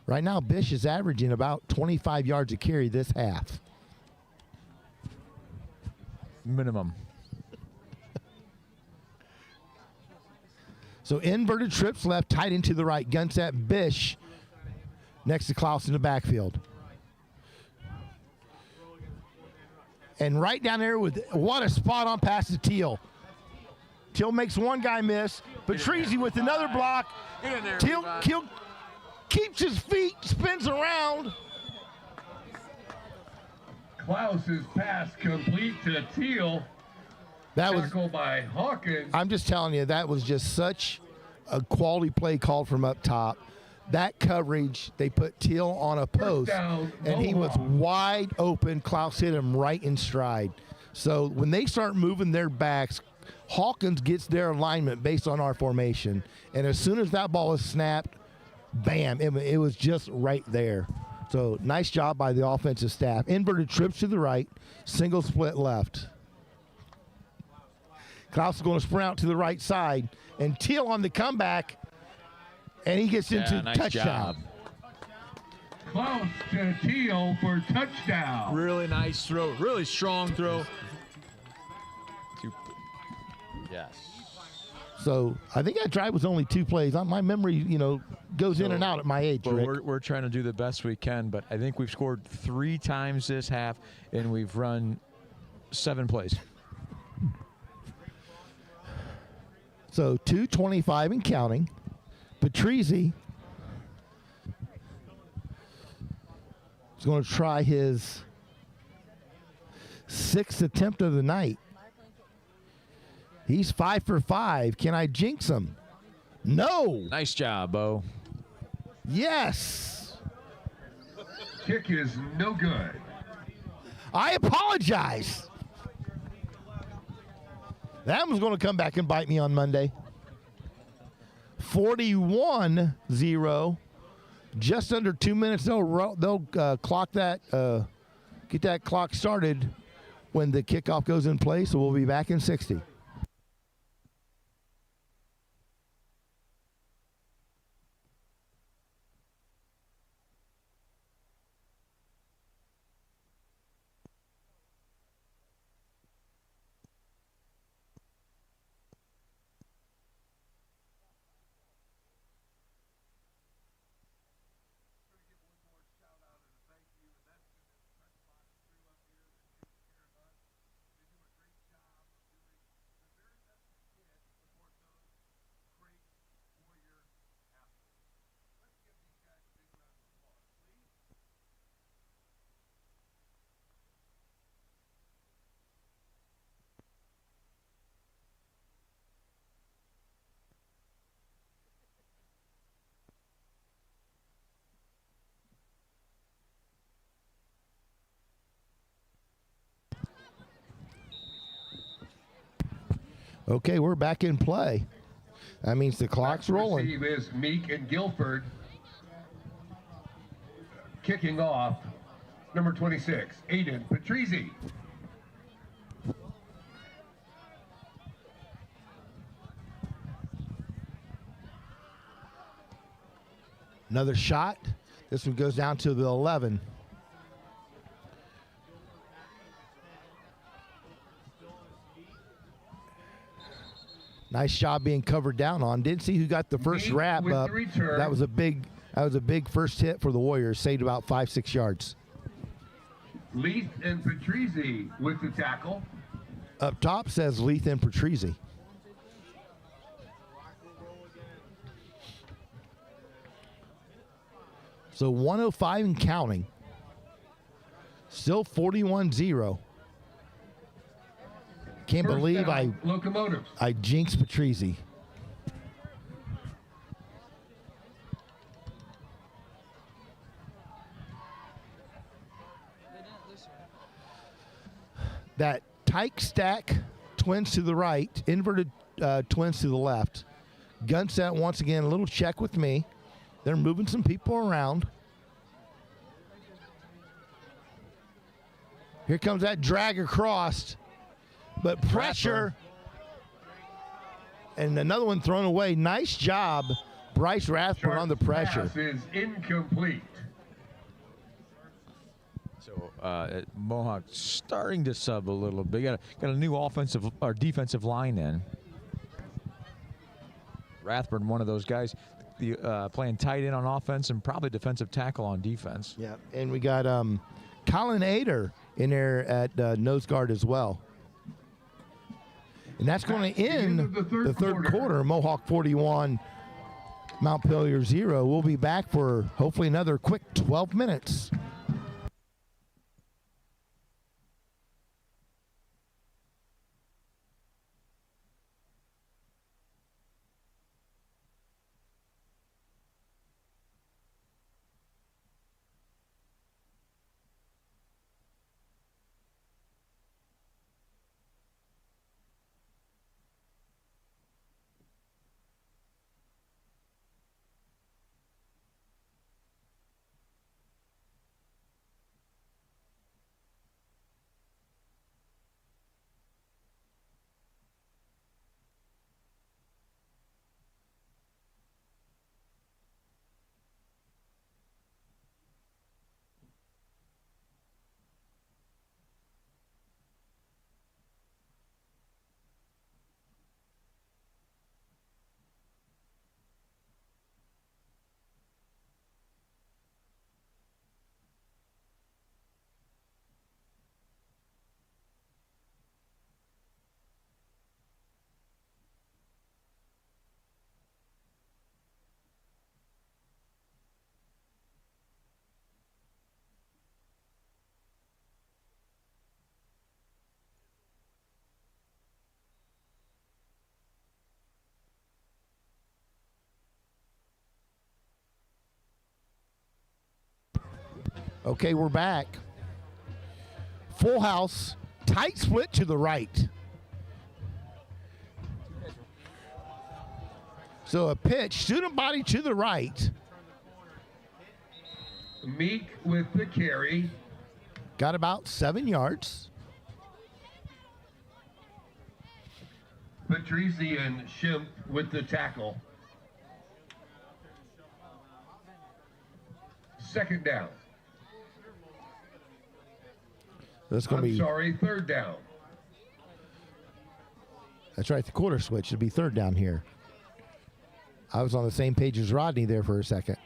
Right now, Bish is averaging about 25 yards a carry this half. Minimum. So inverted trips left, tight into the right. Gun set, Bish next to Klaus in the backfield. And right down there with, what a spot on pass to Teal. Teal makes one guy miss. Patrizi with another block. Teal keeps his feet, spins around. Klaus's pass complete to Teal. That was Tackle by Hawkins. I'm just telling you, that was just such a quality play called from up top. That coverage, they put Teal on a post, down, and he was wide open. Klaus hit him right in stride. So when they start moving their backs, Hawkins gets their alignment based on our formation. And as soon as that ball is snapped, bam, it was just right there. So nice job by the offensive staff. Inverted trips to the right, single split left. Klaus is going to sprint out to the right side, and Teal on the comeback, and he gets into nice touchdown. job. Klaus to Teal for touchdown. Really nice throw. Really strong throw. Yes. So I think that drive was only 2 plays. My memory, goes in and out at my age, But Rick. we're trying to do the best we can, but I think we've scored 3 times this half, and we've run 7 plays. So 2:25 and counting. Patrizi is going to try his 6th attempt of the night. He's 5 for 5. Can I jinx him? No. Nice job, Bo. Yes. Kick is no good. I apologize. That one's going to come back and bite me on Monday. 41-0. Just under 2 minutes. They'll clock that, get that clock started when the kickoff goes in place. So we'll be back in 60. Okay, we're back in play. That means the clock's rolling. Receive is Meek and Guilford. Kicking off, number 26, Aiden Patrizi. Another shot. This one goes down to the 11. Nice job being covered down on. Didn't see who got the first wrap with up. the return. That was a big first hit for the Warriors. Saved about 5-6 yards. Leith and Patrizi with the tackle. Up top says Leith and Patrizi. So 105 and counting. Still 41-0. Can't First believe down, Locomotives. I jinxed Patrizi. that tight stack twins to the right, inverted twins to the left. Gun set once again, a little check with me. They're moving some people around. Here comes that drag across, but pressure. And another one thrown away. Nice job, Bryce Rathburn on the pressure. Pass is incomplete. So Mohawk starting to sub a little bit. Got a new offensive or defensive line in. Rathburn, one of those guys, playing tight end on offense and probably defensive tackle on defense. Yeah, and we got Colin Ader in there at nose guard as well. And that's going to end the third quarter. Mohawk 41, Montpelier 0. We'll be back for hopefully another quick 12 minutes. Okay, we're back. Full house, tight split to the right. So a pitch, student body to the right. Meek with the carry. Got about 7 yards. Patrizi and Schimpf with the tackle. Second down. That's going to be. Third down. That's right, the quarter switch. It'll be third down here. I was on the same page as Rodney there for a second.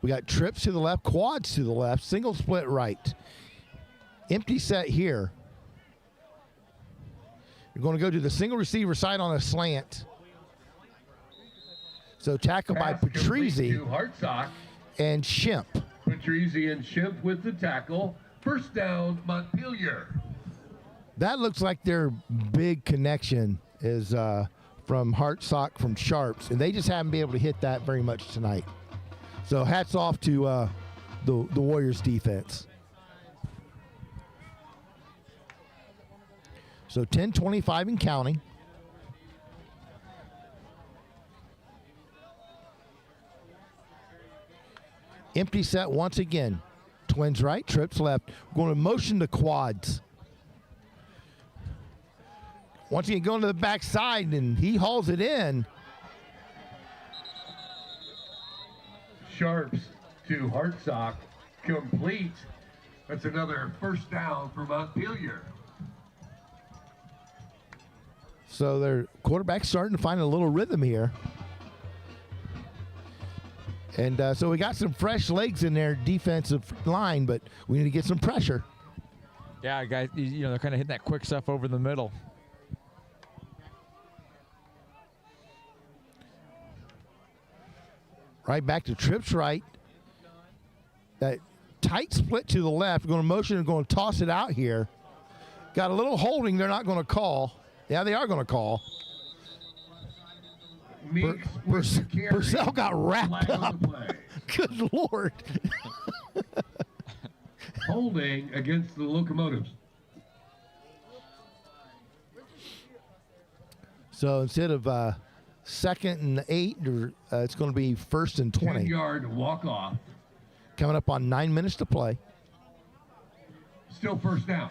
We got trips to the left, quads to the left, single split right. Empty set here. You're going to go to the single receiver side on a slant. So tackled by Patrizi and Schimpf. Patrizi and Schimpf with the tackle. First down, Montpelier. That looks like their big connection is from Hartsock from Sharps, and they just haven't been able to hit that very much tonight. So hats off to the Warriors defense. So 10-25 and counting. Empty set once again. Twins right, trips left. We're going to motion the quads. Once again, going to the backside, and he hauls it in. Sharps to Hartsock, complete. That's another first down for Montpelier. So their quarterback's starting to find a little rhythm here. And so we got some fresh legs in their defensive line, but we need to get some pressure. Yeah, guys, they're kind of hitting that quick stuff over the middle. Right back to trips right. That tight split to the left. We're going to motion and going to toss it out here. Got a little holding they're not going to call. Yeah, they are going to call. Purcell got wrapped up. Good Lord. Holding against the Locomotives. So instead of 2nd and 8, it's going to be 1st and 20. 10-yard walk-off. Coming up on 9 minutes to play. Still first down.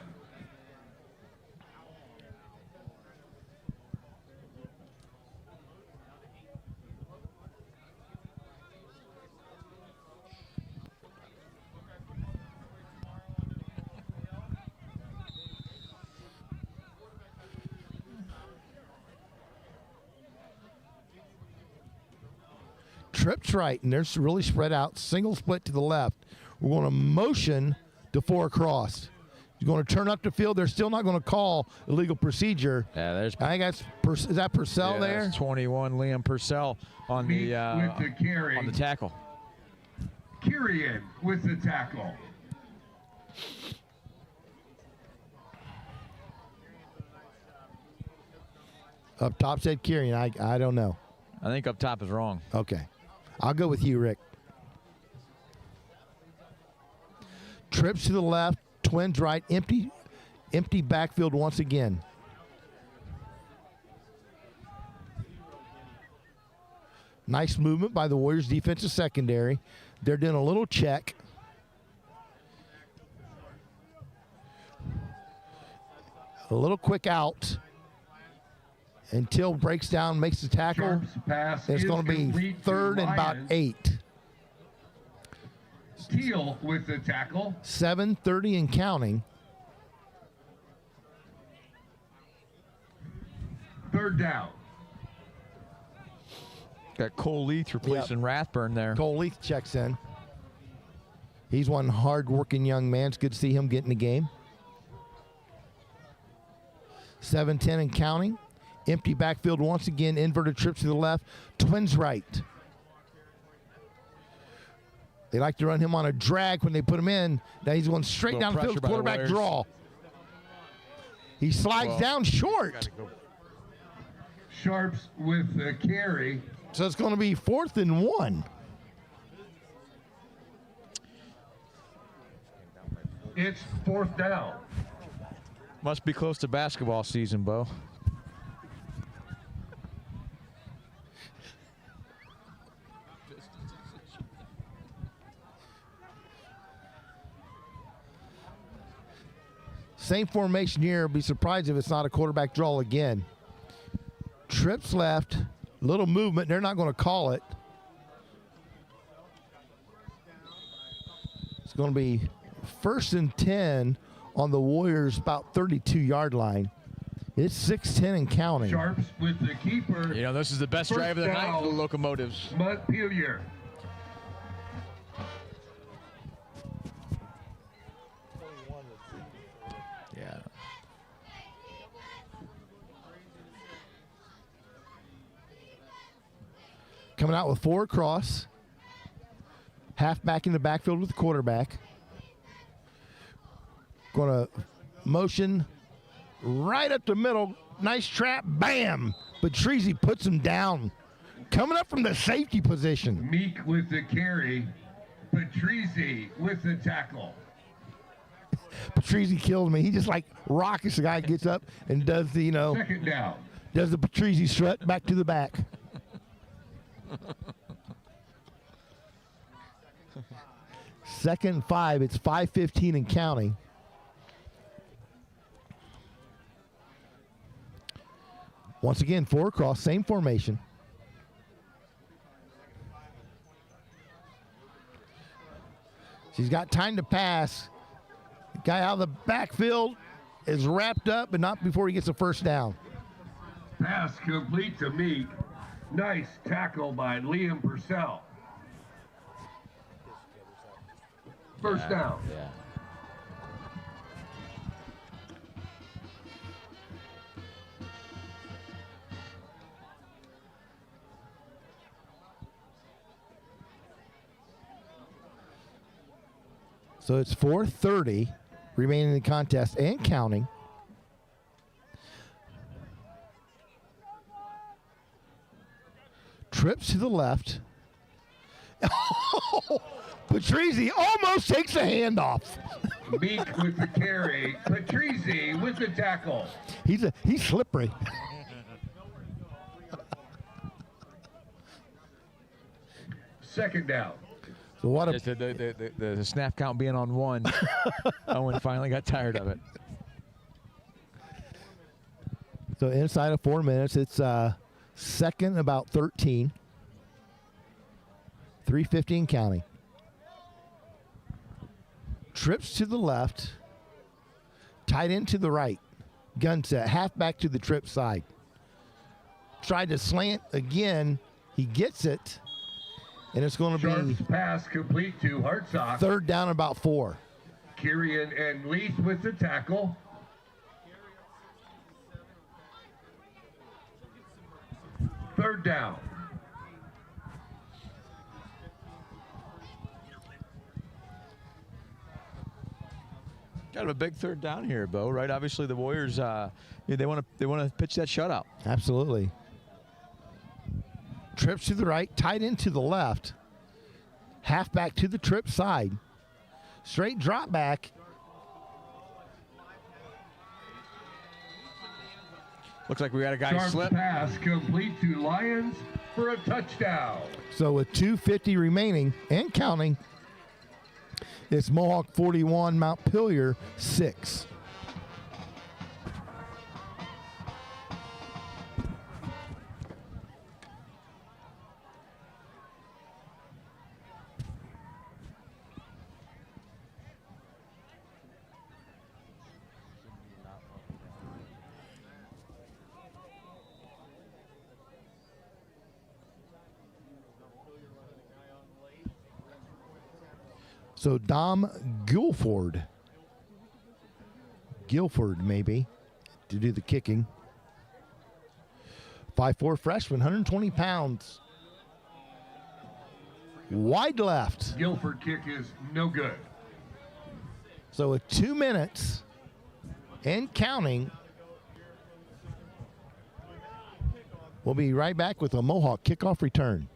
Trips right, and they're really spread out. Single split to the left. We're going to motion to 4 across. He's going to turn up the field. They're still not going to call illegal procedure. Yeah, there's. I think that's is that Purcell yeah, there? That's 21, Liam Purcell on Meek the with the carry. on the tackle. Kyrian with the tackle. Up top said Kieran. I don't know. I think up top is wrong. Okay. I'll go with you, Rick. Trips to the left, Twins right, empty backfield once again. Nice movement by the Warriors defensive secondary. They're doing a little check. A little quick out until breaks down, makes the tackle. Sharp's pass It's is going to be complete 3rd to and about Lions. 8. Teal with the tackle. 7:30 and counting. 3rd down. Got Cole Leith replacing Rathburn there. Cole Leith checks in. He's one hard-working young man. It's good to see him get in the game. 7:10 and counting. Empty backfield once again. Inverted trips to the left. Twins right. They like to run him on a drag when they put him in. Now he's going straight Little down the field. pressure by the Quarterback Warriors. draw. He slides down short. Sharps with the carry. So it's going to be 4th and 1. It's 4th down. Must be close to basketball season, Bo. Same formation here. Be surprised if it's not a quarterback draw again. Trips left. Little movement. They're not going to call it. It's going to be 1st and 10 on the Warriors, about 32-yard line. It's 6:10 and counting. Sharps with the keeper. You know, this is the best First drive of the night down. for the Locomotives. Montpelier. Yeah. Coming out with 4 across. Half back in the backfield with the quarterback. Going to motion right up the middle. Nice trap. Bam! But Treasy puts him down. Coming up from the safety position. Meek with the carry. Patrizi with the tackle. Patrizi killed me. He just like rockets the guy, gets up and does the, 2nd down. does the Patrizi strut back to the back. Second and 5. It's 5:15 and counting. Once again, 4 across, same formation. She's got time to pass. The guy out of the backfield is wrapped up, but not before he gets a first down. Pass complete to Meek. Nice tackle by Liam Purcell. First down. Yeah. So it's 4:30 remaining in the contest and counting. Trips to the left. Patrizi almost takes the hand off. Meek with the carry. Patrizi with the tackle. He's slippery. Second down. So what Just the snap count being on 1. Owen finally got tired of it. So inside of 4 minutes, it's second about 13. 3:15 counting. Trips to the left. Tight end to the right. Gun set. Halfback to the trip side. Tried to slant again. He gets it. And it's going to be Sharp's pass complete to Hartsock. third down about 4. Kirian and Leith with the tackle. Third down. Kind of a big third down here, Bo, right? Obviously the Warriors, they want to pitch that shutout. Absolutely. Trips to the right, tight end to the left. Halfback to the trip side. Straight drop back. Looks like we got a guy Sharp's slip. pass complete to Lions for a touchdown. So with 2:50 remaining and counting, it's Mohawk 41, Montpelier 6. So Dom Guilford maybe, to do the kicking. 5'4" freshman, 120 pounds. Wide left. Guilford kick is no good. So with 2 minutes and counting, we'll be right back with a Mohawk kickoff return.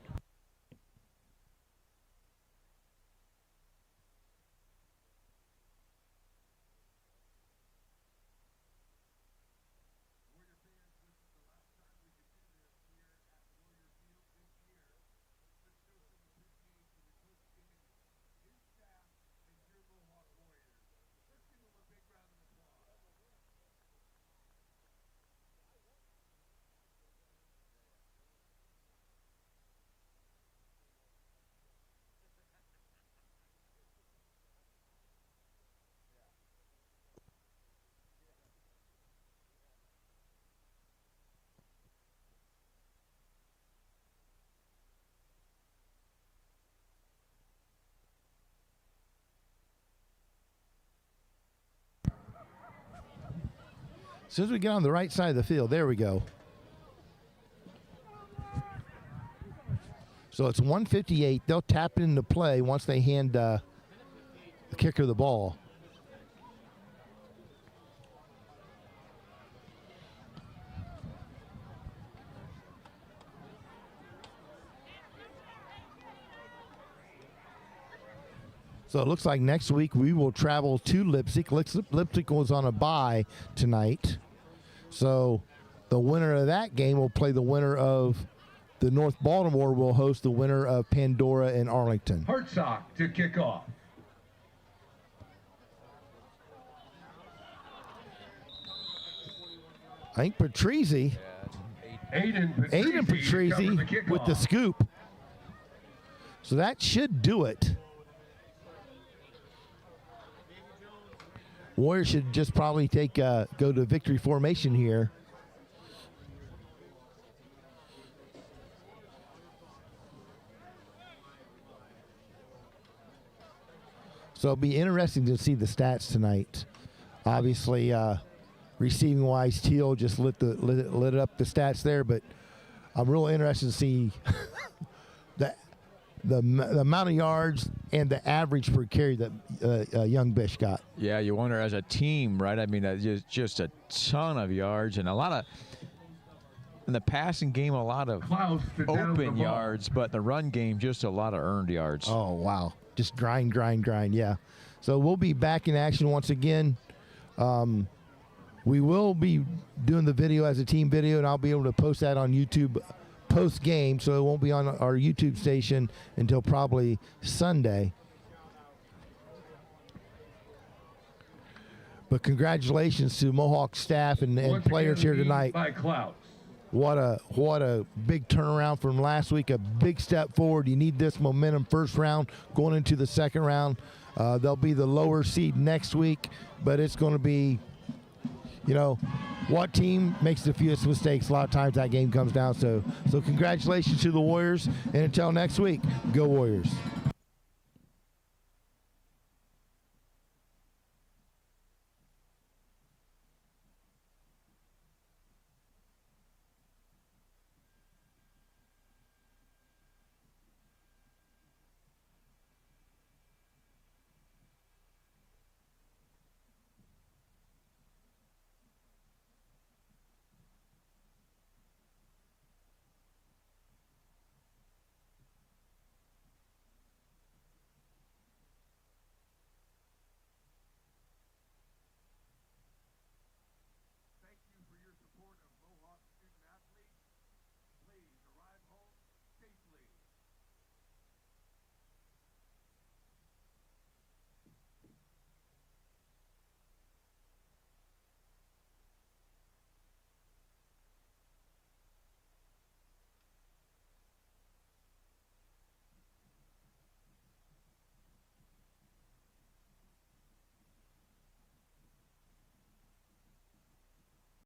As soon as we get on the right side of the field, there we go. So it's 1:58. They'll tap it into play once they hand the kicker the ball. So it looks like next week we will travel to Leipzig. Leipzig was on a bye tonight. So the winner of that game will play the winner of the North Baltimore will host the winner of Pandora and Arlington. Hartsock to kick off. I think Patrizi, Aiden Aiden Patrizi with the scoop. So that should do it. Warriors should just probably go to victory formation here. So it'll be interesting to see the stats tonight. Obviously, receiving wise, Teal just lit up the stats there, but I'm really interested to see the amount of yards and the average per carry that Young Bish got. Yeah, you wonder as a team, right? I mean, just a ton of yards and a lot in the passing game a lot of Klaus to down the open ball. yards, but in the run game just a lot of earned yards. Oh, wow. Just grind, yeah. So we'll be back in action once again. We will be doing the video as a team video, and I'll be able to post that on YouTube post-game, so it won't be on our YouTube station until probably Sunday. But congratulations to Mohawk staff and Once players again, here lead tonight. By Klaus. What a big turnaround from last week, a big step forward. You need this momentum first round going into the second round. They'll be the lower seed next week, but it's going to be, you know, what team makes the fewest mistakes. A lot of times that game comes down. So congratulations to the Warriors, and until next week, go Warriors.